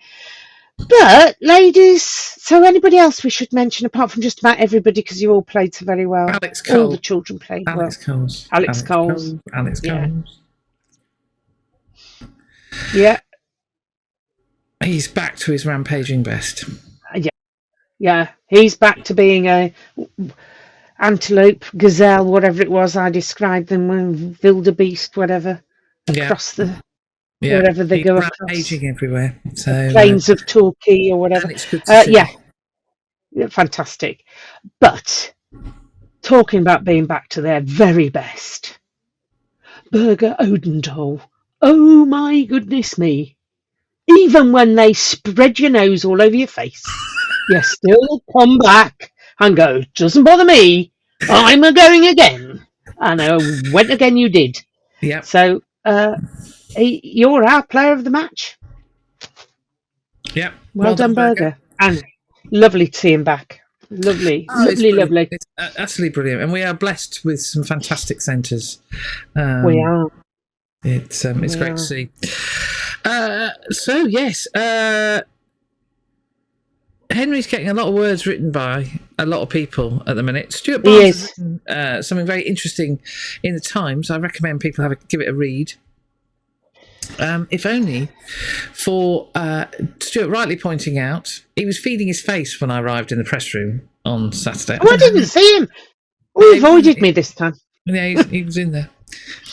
But ladies, so anybody else we should mention apart from just about everybody, because you all played so very well. Alex Cole. All the children played Alex well. Coles. Alex Coles. Yeah. He's back to his rampaging best. Yeah, he's back to being a antelope, gazelle, whatever it was I described them, when wildebeest, whatever, across the wherever they go across. Rampaging everywhere. So plains of Torquay or whatever. And it's good to see. Yeah, fantastic. But talking about being back to their very best, Berger Odendahl. Oh my goodness me. Even when they spread your nose all over your face, you still come back and go, doesn't bother me, I'm a-going again. And I went again you did. Yeah. So you're our player of the match. Yeah. Well done, Berger. And lovely to see him back. Lovely. Lovely. It's absolutely brilliant. And we are blessed with some fantastic centres. We are. It's great to see. So yes, Henry's getting a lot of words written by a lot of people at the minute. Stuart Barnes has written something very interesting in the Times. I recommend people give it a read. If only for Stuart rightly pointing out he was feeding his face when I arrived in the press room on Saturday. Oh, I didn't see him. Oh, he avoided me this time. Yeah, he was in there.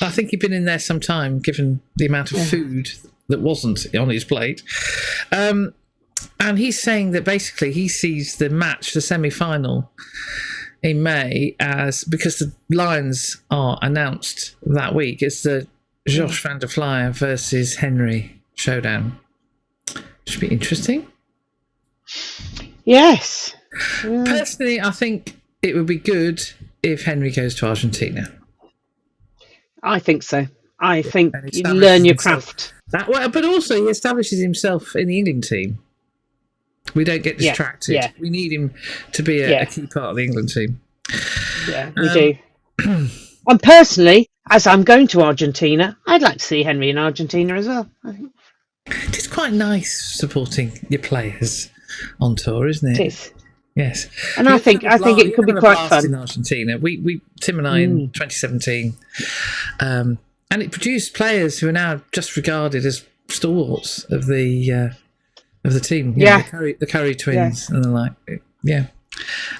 I think he'd been in there some time, given the amount of food that wasn't on his plate. And he's saying that basically he sees the match, the semi-final in May, as, because the Lions are announced that week, it's the Josh van der Flier versus Henry showdown. Should be interesting. Yes. Personally, I think it would be good if Henry goes to Argentina. I think so. I think you learn your craft. That way, but also he establishes himself in the England team. We don't get distracted. Yeah. We need him to be a key part of the England team. Yeah, we do. And personally, as I'm going to Argentina, I'd like to see Henry in Argentina as well. I think it's quite nice supporting your players on tour, isn't it? It is. Yes, and I think it could be quite fun in Argentina. We Tim and I in 2017, and it produced players who are now just regarded as stalwarts of the team. You know, the Curry twins and the like. Yeah.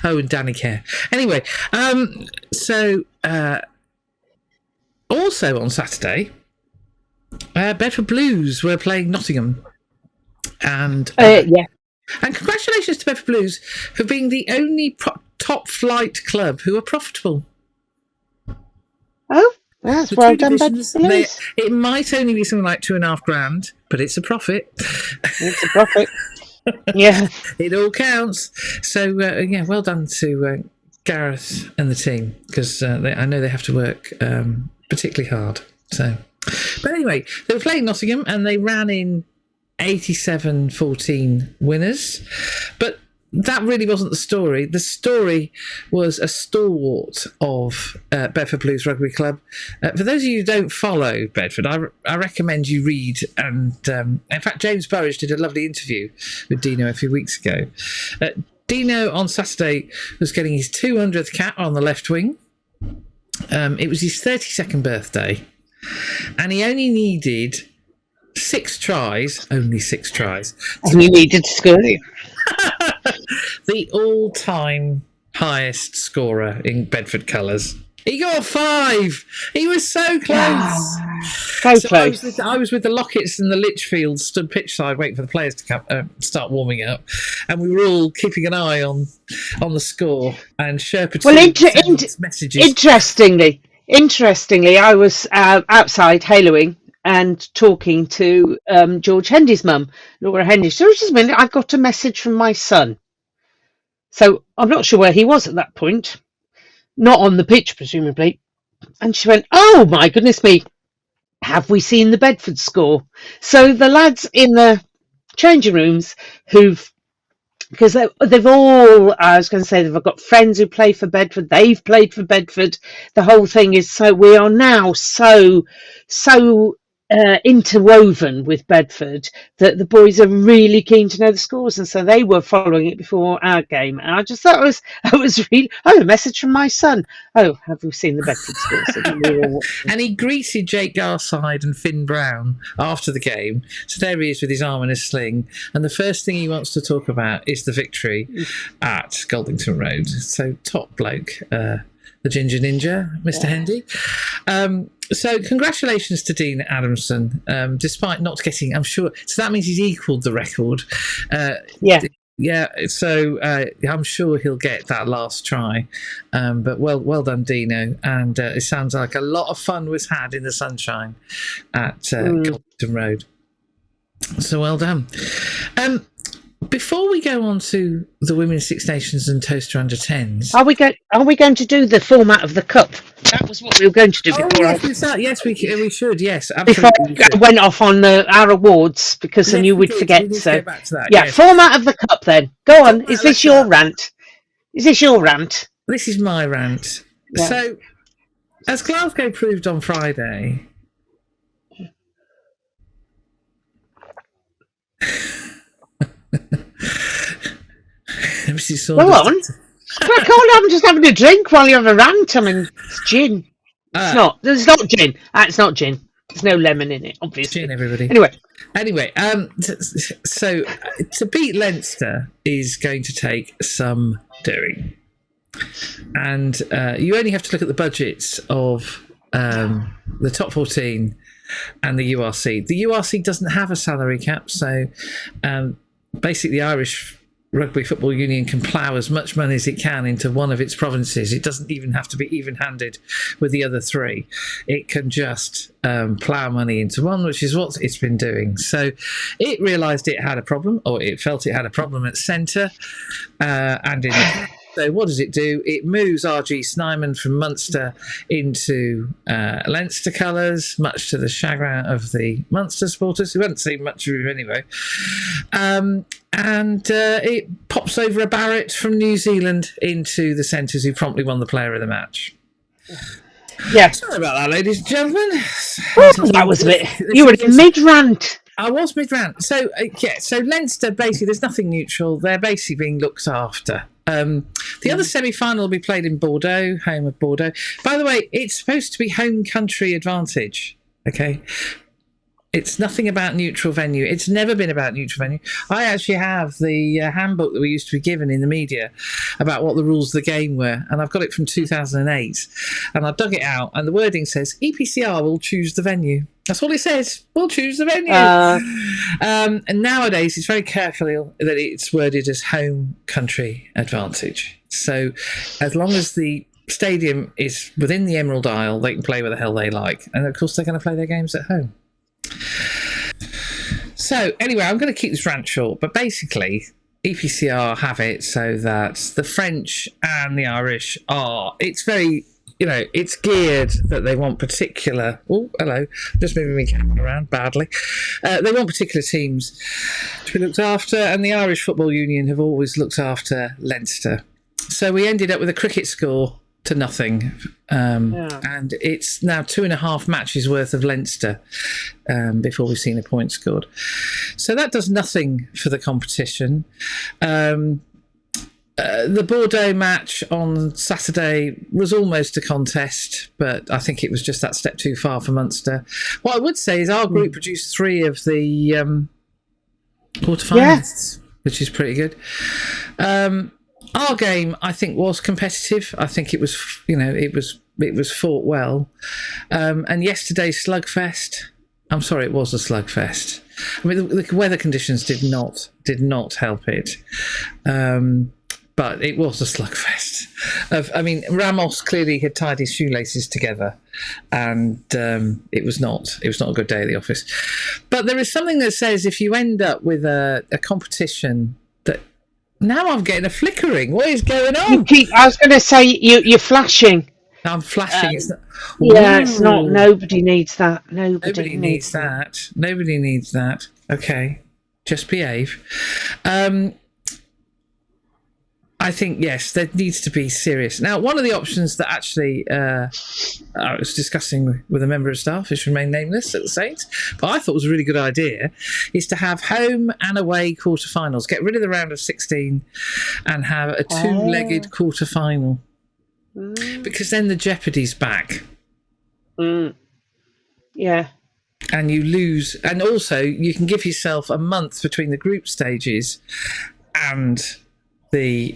Oh, and Danny Kerr. Anyway, so also on Saturday, Bedford Blues were playing Nottingham, and and congratulations to Bedford Blues for being the only top flight club who are profitable. Oh, that's well done, Bedford Blues. It might only be something like $2,500, but it's a profit. It's a profit. Yeah, it all counts. So well done to Gareth and the team, because I know they have to work particularly hard. So, but anyway, they were playing Nottingham and they ran in 87-14 winners, but that really wasn't the story. The story was a stalwart of Bedford Blues Rugby Club. For those of you who don't follow Bedford, I recommend you read. And in fact, James Burridge did a lovely interview with Dino a few weeks ago. Dino on Saturday was getting his 200th cap on the left wing. It was his 32nd birthday, and he only needed 6 tries. Only 6 tries. And he needed to score. The all-time highest scorer in Bedford colours. He got 5. He was so close. So close. I was with the Locketts and the Litchfields, stood pitchside waiting for the players to start warming up, and we were all keeping an eye on the score. And Sherpa messages. Interestingly, I was outside haloing and talking to George Hendy's mum, Laura Hendy. So just a minute, I got a message from my son. So I'm not sure where he was at that point. Not on the pitch, presumably. And she went, "Oh, my goodness me. Have we seen the Bedford score?" So the lads in the changing rooms because they've all, I was going to say, they've got friends who play for Bedford. They've played for Bedford. The whole thing is we are now so interwoven with Bedford that the boys are really keen to know the scores, and so they were following it before our game. And I just thought it was really a message from my son. Oh, have we seen the Bedford scores? And he greeted Jake Garside and Finn Brown after the game. So there he is with his arm in a sling, and the first thing he wants to talk about is the victory at Goldington Road. So top bloke, the Ginger Ninja, Mr. Hendy. So congratulations to Dean Adamson, despite not getting, I'm sure, so that means he's equalled the record. So I'm sure he'll get that last try. But well done, Dino. And it sounds like a lot of fun was had in the sunshine at Goldington Road. So well done. Before we go on to the Women's Six Nations and Towcester Under 10s, are we going to do the format of the cup? That was what we were going to do before. Yes, we should. Yes, absolutely. Before I went off on our awards because I knew we'd forget. So go back to that, yes. Format of the cup. Then go on. Is this your rant? This is my rant. Yeah. So, as Glasgow proved on Friday. Go on. Crack on, I'm just having a drink while you have a rant. I mean, it's gin. It's not. It's not gin. It's not gin. There's no lemon in it, obviously. Gin, everybody. Anyway, so to beat Leinster is going to take some doing. And you only have to look at the budgets of the top 14 and the URC. The URC doesn't have a salary cap, so basically the Irish Rugby Football Union can plough as much money as it can into one of its provinces. It doesn't even have to be even-handed with the other three. It can just plough money into one, which is what it's been doing. So it realised it had a problem, or it felt it had a problem at centre and in the... So what does it do? It moves RG Snyman from Munster into Leinster colours, much to the chagrin of the Munster supporters, who haven't seen much of him anyway. And it pops over a Barrett from New Zealand into the centres, who promptly won the player of the match. Yeah. Sorry about that, ladies and gentlemen. That was a bit... You were mid-rant. I was mid-rant. So, so Leinster, basically, there's nothing neutral. They're basically being looked after. The other semi-final will be played in Bordeaux, home of Bordeaux. By the way, it's supposed to be home country advantage, okay? It's nothing about neutral venue. It's never been about neutral venue. I actually have the handbook that we used to be given in the media about what the rules of the game were, and I've got it from 2008. And I dug it out, and the wording says, EPCR will choose the venue. That's all it says. We'll choose the venue. And nowadays, it's very carefully that it's worded as home country advantage. So as long as the stadium is within the Emerald Isle, they can play where the hell they like. And of course, they're going to play their games at home. So anyway, I'm going to keep this rant short, but basically EPCR have it so that the French and the Irish are, it's very, it's geared that they want particular, oh, hello, just moving my camera around badly. They want particular teams to be looked after, and the Irish Football Union have always looked after Leinster. So we ended up with a cricket score to nothing. And it's now 2.5 matches worth of Leinster before we've seen a point scored. So that does nothing for the competition. The Bordeaux match on Saturday was almost a contest, but I think it was just that step too far for Munster. What I would say is our group produced 3 of the quarterfinalists, which is pretty good. Our game, I think, was competitive. I think it was, it was fought well. And yesterday's slugfest, I'm sorry, it was a slugfest. I mean, the weather conditions did not help it. But it was a slugfest. Ramos clearly had tied his shoelaces together, and it was not a good day at the office. But there is something that says if you end up with a competition that... Now I'm getting a flickering. What is going on? I was going to say you're flashing. I'm flashing. It's not, it's not. Nobody needs that. Nobody needs that. Nobody needs that. Okay, just behave. I think, yes, there needs to be serious. Now, one of the options that actually I was discussing with a member of staff, who's remained nameless at the Saints, but I thought was a really good idea, is to have home and away quarterfinals. Get rid of the round of 16 and have a 2-legged quarterfinal. Because then the jeopardy's back. Yeah. And you lose. And also, you can give yourself a month between the group stages and... the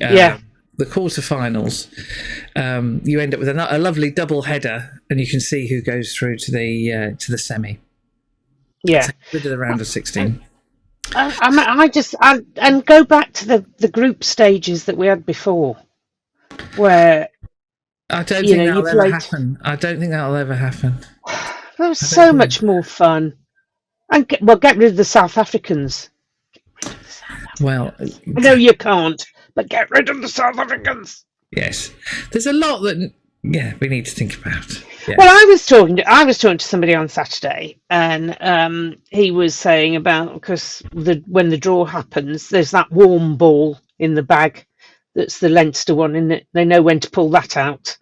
quarterfinals. You end up with a lovely double header, and you can see who goes through to the semi. Yeah, so rid of the round of 16. And go back to the group stages that we had before, where I don't think that'll ever happen. I don't think that'll ever happen. That was so much more fun. And get rid of the South Africans. Well, I know you can't, but get rid of the South Africans. Yes, there's a lot that we need to think about. Yeah. Well, I was talking to somebody on Saturday, and he was saying about, because when the draw happens, there's that warm ball in the bag that's the Leinster one, isn't it? They know when to pull that out.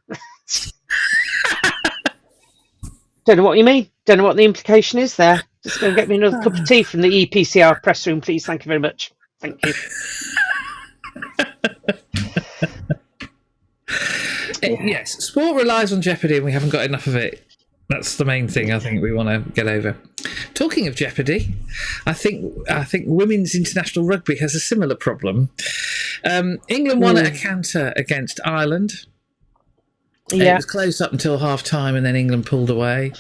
Don't know what you mean. Don't know what the implication is there. Just go and get me another cup of tea from the EPCR press room, please. Thank you very much. Thank you. Yes, sport relies on jeopardy, and we haven't got enough of it. That's the main thing I think we want to get over. Talking of jeopardy, I think women's international rugby has a similar problem. England won at a canter against Ireland. It was close up until half-time, and then England pulled away.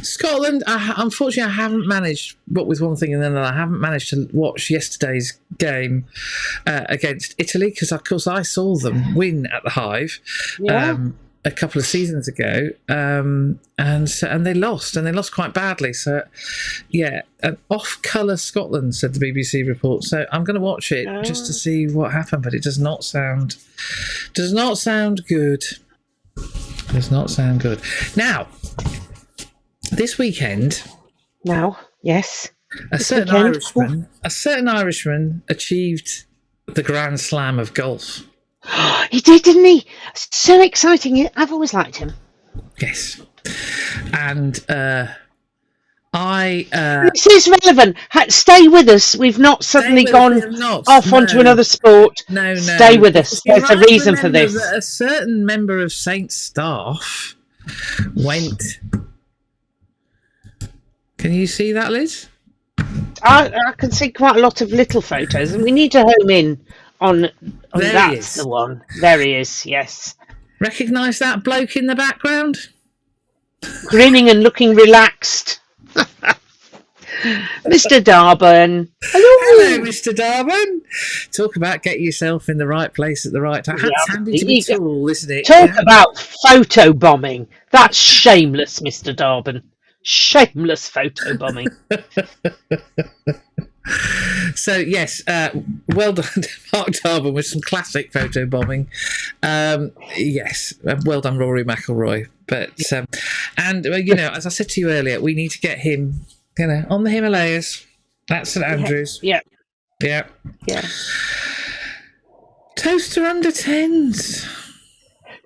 Scotland, unfortunately, I haven't managed, but with one thing and then I haven't managed to watch yesterday's game against Italy, because, of course, I saw them win at the Hive a couple of seasons ago, and they lost quite badly. So, yeah, an off-colour Scotland, said the BBC report. So I'm going to watch it just to see what happened, but it does not sound good. Does not sound good. Now, this weekend. Now, yes. A certain Irishman achieved the Grand Slam of golf. He did, didn't he? So exciting. I've always liked him. Yes. And this is relevant. Stay with us. We've not suddenly gone off onto another sport. No. Stay with us. There's a reason for this. A certain member of Saints staff went. Can you see that, Liz? I can see quite a lot of little photos, and we need to home in on that's the one. There he is. Yes. Recognise that bloke in the background? Grinning and looking relaxed. Mr. Darburn. Hello, Mr. Darburn. Talk about getting yourself in the right place at the right time. It's handy to be tall, isn't it? Talk about photo bombing. That's shameless, Mr. Darburn. Shameless photo bombing. So, yes, well done to Mark Darburn with some classic photo bombing. Yes, well done, Rory McIlroy. But, as I said to you earlier, we need to get him, on the Himalayas. That's St Andrews. Yeah. Towcester Under 10s.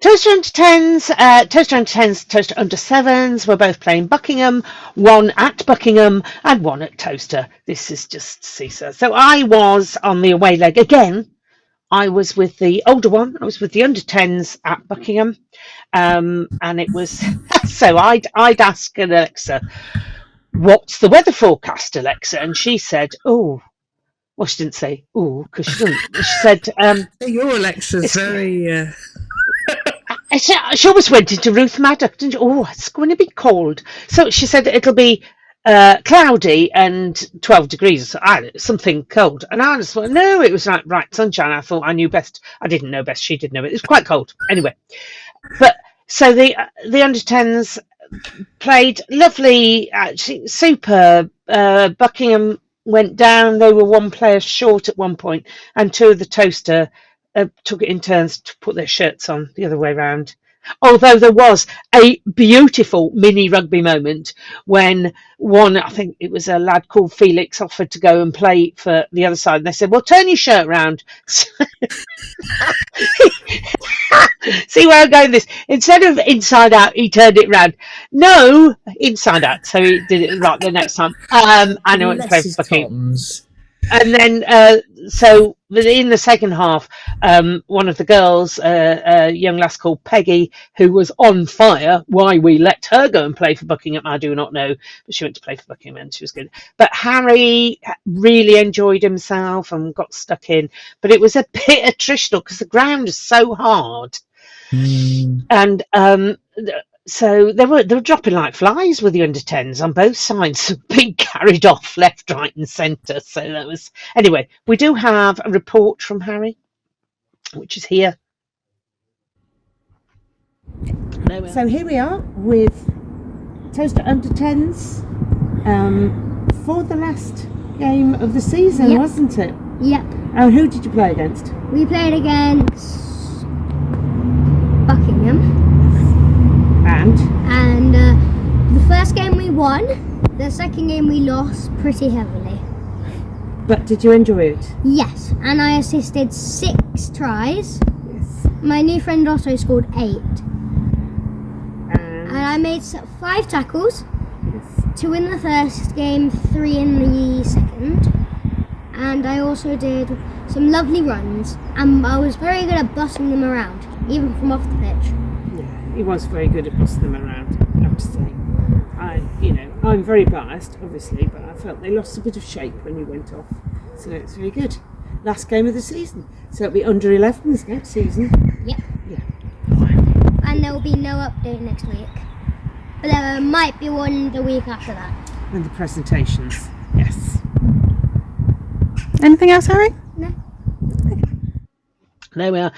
Towcester Under 10s, Towcester Under 10s, Towcester Under 7s. We're both playing Buckingham, one at Buckingham and one at Towcester. This is just Caesar. So I was on the away leg again. I was with the older one. I was with the Under 10s at Buckingham. And it was, so I'd ask Alexa, what's the weather forecast, Alexa? And she said, well, she didn't say, because she didn't. She said, your Alexa's very... She always went into Ruth Maddock, didn't she? It's going to be cold. So she said it'll be cloudy and 12 degrees, something cold. And I just thought, no, it was like right sunshine. I thought I knew best. I didn't know best. She did know it. It was quite cold. Anyway, but so the under 10s played lovely, actually superb. Buckingham went down. They were one player short at one point, and two of the Towcester took it in turns to put their shirts on the other way around. Although there was a beautiful mini rugby moment when one, I think it was a lad called Felix, offered to go and play for the other side. And they said, well, turn your shirt around. See where I'm going with this? Instead of inside out, he turned it round. No, inside out. So he did it right the next time. And I went to play for Buckingham. And then, so in the second half, one of the girls, a young lass called Peggy, who was on fire, why we let her go and play for Buckingham, I do not know, but she went to play for Buckingham and she was good. But Harry really enjoyed himself and got stuck in, but it was a bit attritional because the ground is so hard. And so they were dropping like flies with the under 10s on both sides, being carried off left, right, and centre. So that was anyway. We do have a report from Harry, which is here. So here we are with Towcester Under 10s for the last game of the season, wasn't it? Yep. And who did you play against? We played against Buckingham. And the first game we won, the second game we lost pretty heavily. But did you enjoy it? Yes, and I assisted 6 tries. Yes. My new friend also scored 8. And I made 5 tackles. Yes. 2 in the first game, 3 in the second. And I also did some lovely runs. And I was very good at bossing them around, even from off the pitch. He was very good at bossing them around, I have to say. I'm very biased, obviously, but I felt they lost a bit of shape when you went off. So it's very good. Last game of the season. So it'll be under 11s next season. Yep. Yeah. and there will be no update next week. But there might be one the week after that. With the presentations, yes. Anything else, Harry? No. There we are.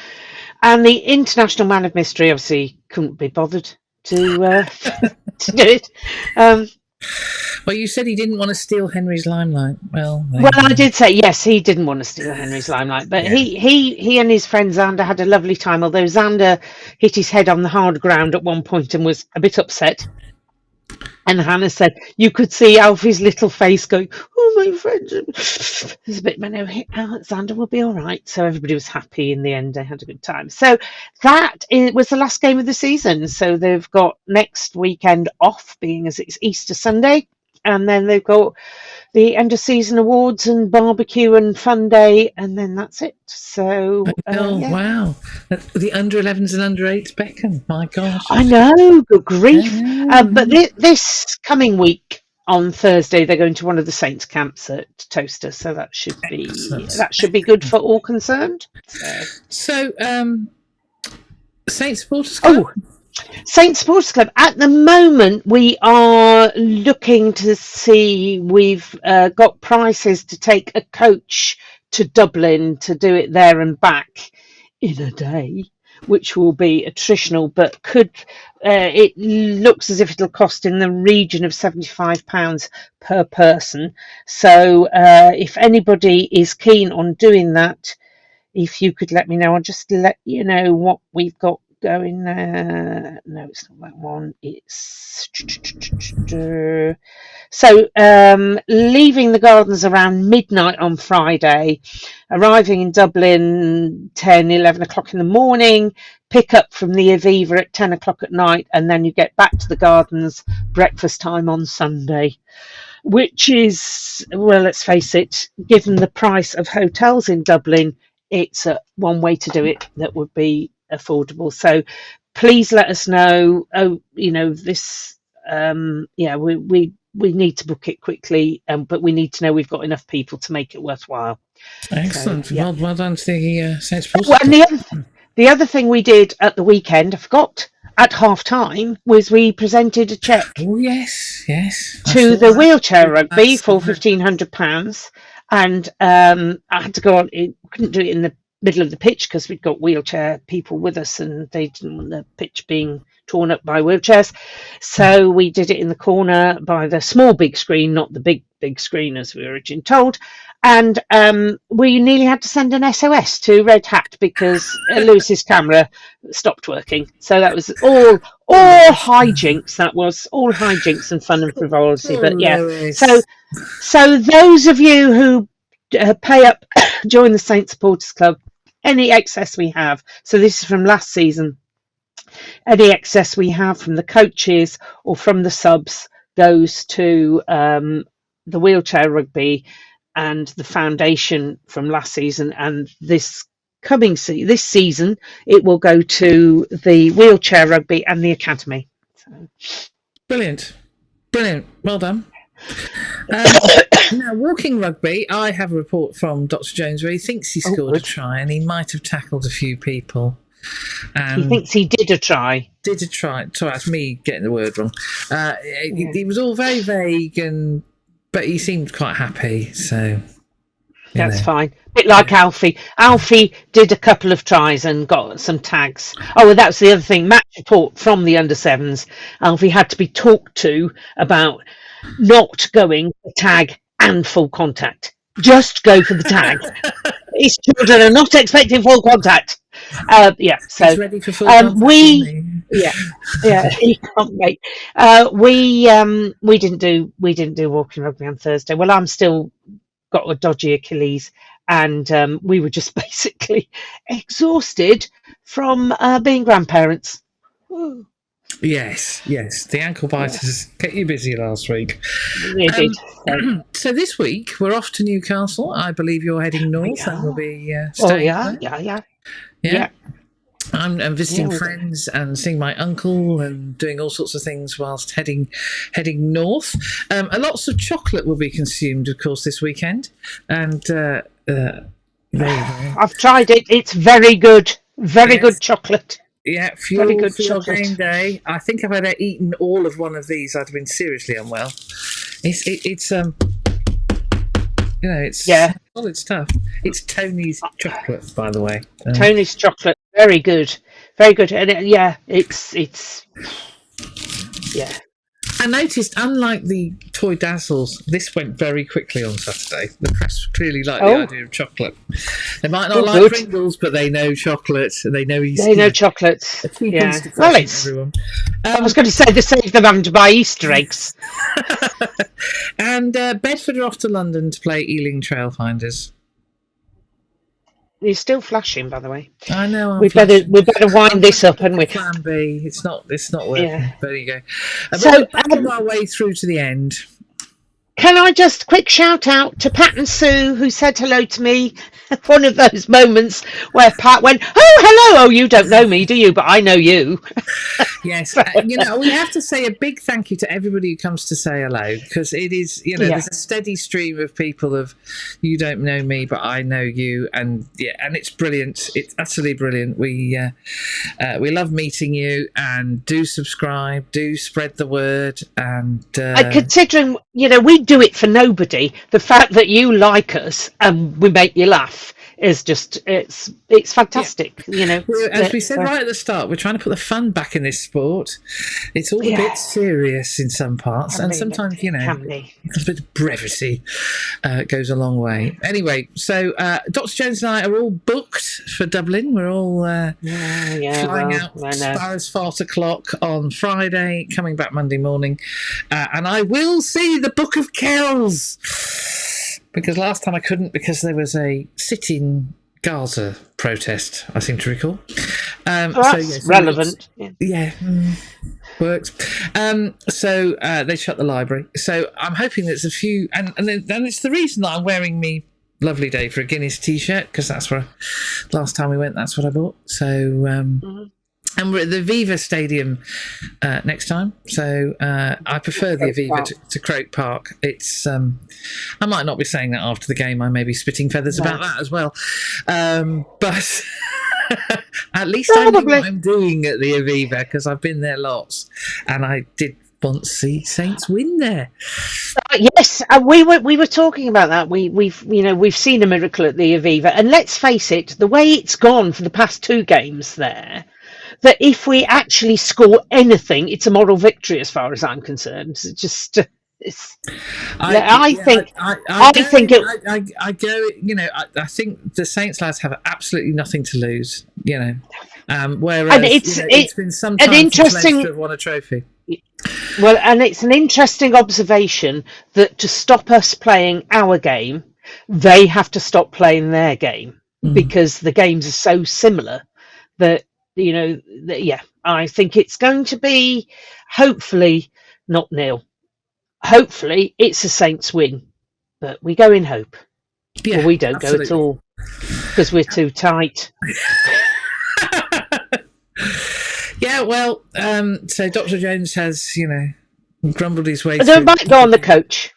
And the International Man of Mystery obviously couldn't be bothered to to do it. Well, you said he didn't want to steal Henry's limelight. Well, I did say yes. He didn't want to steal Henry's limelight, but he and his friend Xander had a lovely time. Although Xander hit his head on the hard ground at one point and was a bit upset. And Hannah said you could see Alfie's little face going, "Oh, my friend." There's a bit, but no, Xander will be all right. So everybody was happy in the end. They had a good time. So was the last game of the season. So they've got next weekend off, being as it's Easter Sunday. And then they've got the end of season awards and barbecue and fun day, and then that's it. So, wow. The under 11s and under 8s beckon. My gosh. I know, good grief. But this coming week on Thursday, they're going to one of the Saints camps at Towcester. So that should be good for all concerned. So Saints Supporters Club. Saints Sports Club. At the moment, we are looking to see. We've got prices to take a coach to Dublin to do it there and back in a day, which will be attritional, but it looks as if it'll cost in the region of £75 per person. So if anybody is keen on doing that, if you could let me know, I'll just let you know what we've got going there. No, it's not that one. It's so leaving the gardens around midnight on Friday, arriving in Dublin 10-11 o'clock in the morning, pick up from the Aviva at 10 o'clock at night, and then you get back to the gardens breakfast time on Sunday, which is, well, let's face it, given the price of hotels in Dublin, it's one way to do it that would be affordable. So please let us know. This we need to book it quickly, but we need to know we've got enough people to make it worthwhile. Excellent. So, well done to the Saints. And the other thing we did at the weekend, I forgot, at half time, was we presented a cheque. Oh yes, to the wheelchair rugby for £1,500, and I had to go on. Couldn't do it in the middle of the pitch because we'd got wheelchair people with us and they didn't want the pitch being torn up by wheelchairs, so we did it in the corner by the small big screen, not the big screen as we were originally told. And we nearly had to send an SOS to Red Hat because Lewis's camera stopped working. So that was all hijinks. That was all hijinks and fun and frivolity. But yeah, so those of you who pay up, join the Saints Supporters Club. Any excess we have, so this is from last season, any excess we have from the coaches or from the subs goes to the wheelchair rugby and the foundation from last season, and this season it will go to the wheelchair rugby and the academy. So. Brilliant, well done. Now, walking rugby, I have a report from Dr. Jones where he thinks he scored a try and he might have tackled a few people. He thinks he did a try. Sorry, that's me getting the word wrong. It was all very vague, but he seemed quite happy, so... That's fine. A bit like Alfie. Alfie did a couple of tries and got some tags. Oh, well, that's the other thing. Match report from the under-7s. Alfie had to be talked to about not going for tag and full contact. Just go for the tag. His children are not expecting full contact. So he's ready for full contact, he can't wait. We didn't do walking rugby on Thursday. Well, I'm still got a dodgy Achilles, and we were just basically exhausted from being grandparents. Yes, the ankle biters kept you busy last week. They did. So this week we're off to Newcastle. I believe you're heading north, and we'll be staying. Yeah. I'm visiting friends and seeing my uncle and doing all sorts of things whilst heading north. Lots of chocolate will be consumed, of course, this weekend. And there you go. I've tried it. It's very good. Very good chocolate. Yeah, Very fuel good for your chocolate. game day. I think if I'd eaten all of one of these, I'd have been seriously unwell. It's solid stuff. It's Tony's chocolate, by the way. Tony's chocolate, very good, very good, and it's yeah. I noticed, unlike the toy dazzles, this went very quickly on Saturday. The press clearly liked the idea of chocolate. They might not like Pringles, but they know chocolate. They know chocolates. Yeah. Well, everyone. I was going to say, they save them having to buy Easter eggs. And Bedford are off to London to play Ealing Trailfinders. You're still flashing, by the way. I know. We better wind this up, and we Plan B. It's not working. Yeah. There you go. So we're our way through to the end. Can I just quick shout out to Pat and Sue, who said hello to me? One of those moments where Pat went, "Oh, hello! Oh, you don't know me, do you? But I know you." Yes, we have to say a big thank you to everybody who comes to say hello, because it is, there's a steady stream of people of, you don't know me, but I know you, and it's brilliant. It's utterly brilliant. We love meeting you, and do subscribe, do spread the word, and considering we do it for nobody, the fact that you like us and we make you laugh is just it's fantastic. As we said right at the start, we're trying to put the fun back in this sport. It's all a bit serious in some parts, and sometimes a bit of brevity goes a long way. Anyway, so Dr. Jones and I are all booked for Dublin. We're all flying out as far as 4:00 on Friday, coming back Monday morning, and I will see the Book of Kells, because last time I couldn't because there was a sit-in Gaza protest, I seem to recall. That's relevant. Works. So they shut the library. So I'm hoping there's a few, and then it's the reason that I'm wearing me lovely day for a Guinness t-shirt, because that's where last time we went, that's what I bought. So and we're at the Aviva Stadium next time. So I prefer the Aviva to Croke Park. It's I might not be saying that after the game. I may be spitting feathers about that as well. But at least I know what I'm doing at the Aviva, because I've been there lots, and I did once see Saints win there. Yes, we were talking about that. We've seen a miracle at the Aviva, and let's face it, the way it's gone for the past 2 games there, that if we actually score anything, it's a moral victory as far as I'm concerned. It's just, I think the Saints lads have absolutely nothing to lose. Whereas and it's been some time since Leinster have won a trophy. Well, and it's an interesting observation that to stop us playing our game, they have to stop playing their game, because the games are so similar that. I think it's going to be, hopefully, not nil. Hopefully, it's a Saints win, but we go in hope. Yeah, or we don't go at all, because we're too tight. So Dr. Jones has, grumbled his way. We might go on the coach.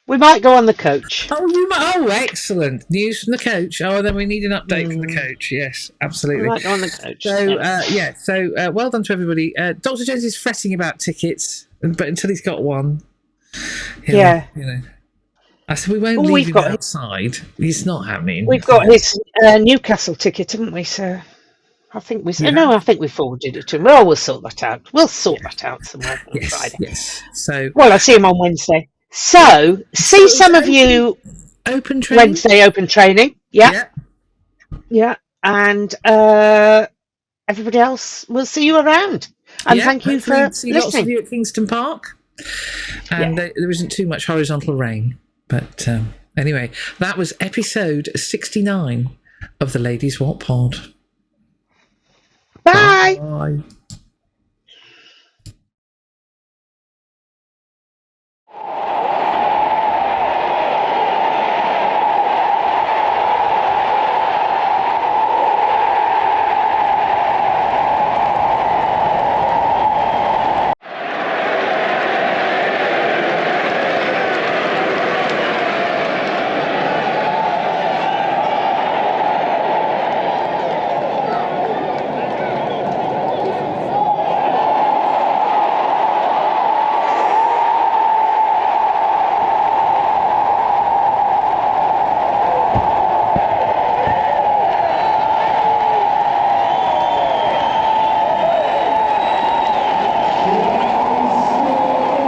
Oh, you might. Oh, excellent news from the coach. Oh, then we need an update from the coach. Yes, absolutely. We might go on the coach. So well done to everybody. Dr. Jones is fretting about tickets, but until he's got one, I said we won't leave him outside. It's not happening. We've got his Newcastle ticket, haven't we? So I think we forwarded it to him. Well, we'll sort that out. We'll sort that out somewhere on Friday. Yes. So I see him on Wednesday. So see some of you open training. Wednesday open training. Yeah. And everybody else, we'll see you around. And thank you for listening. Lots of you at Kingston Park. And there isn't too much horizontal rain. But anyway, that was episode 69 of the Ladies Wot Pod. Bye. Bye.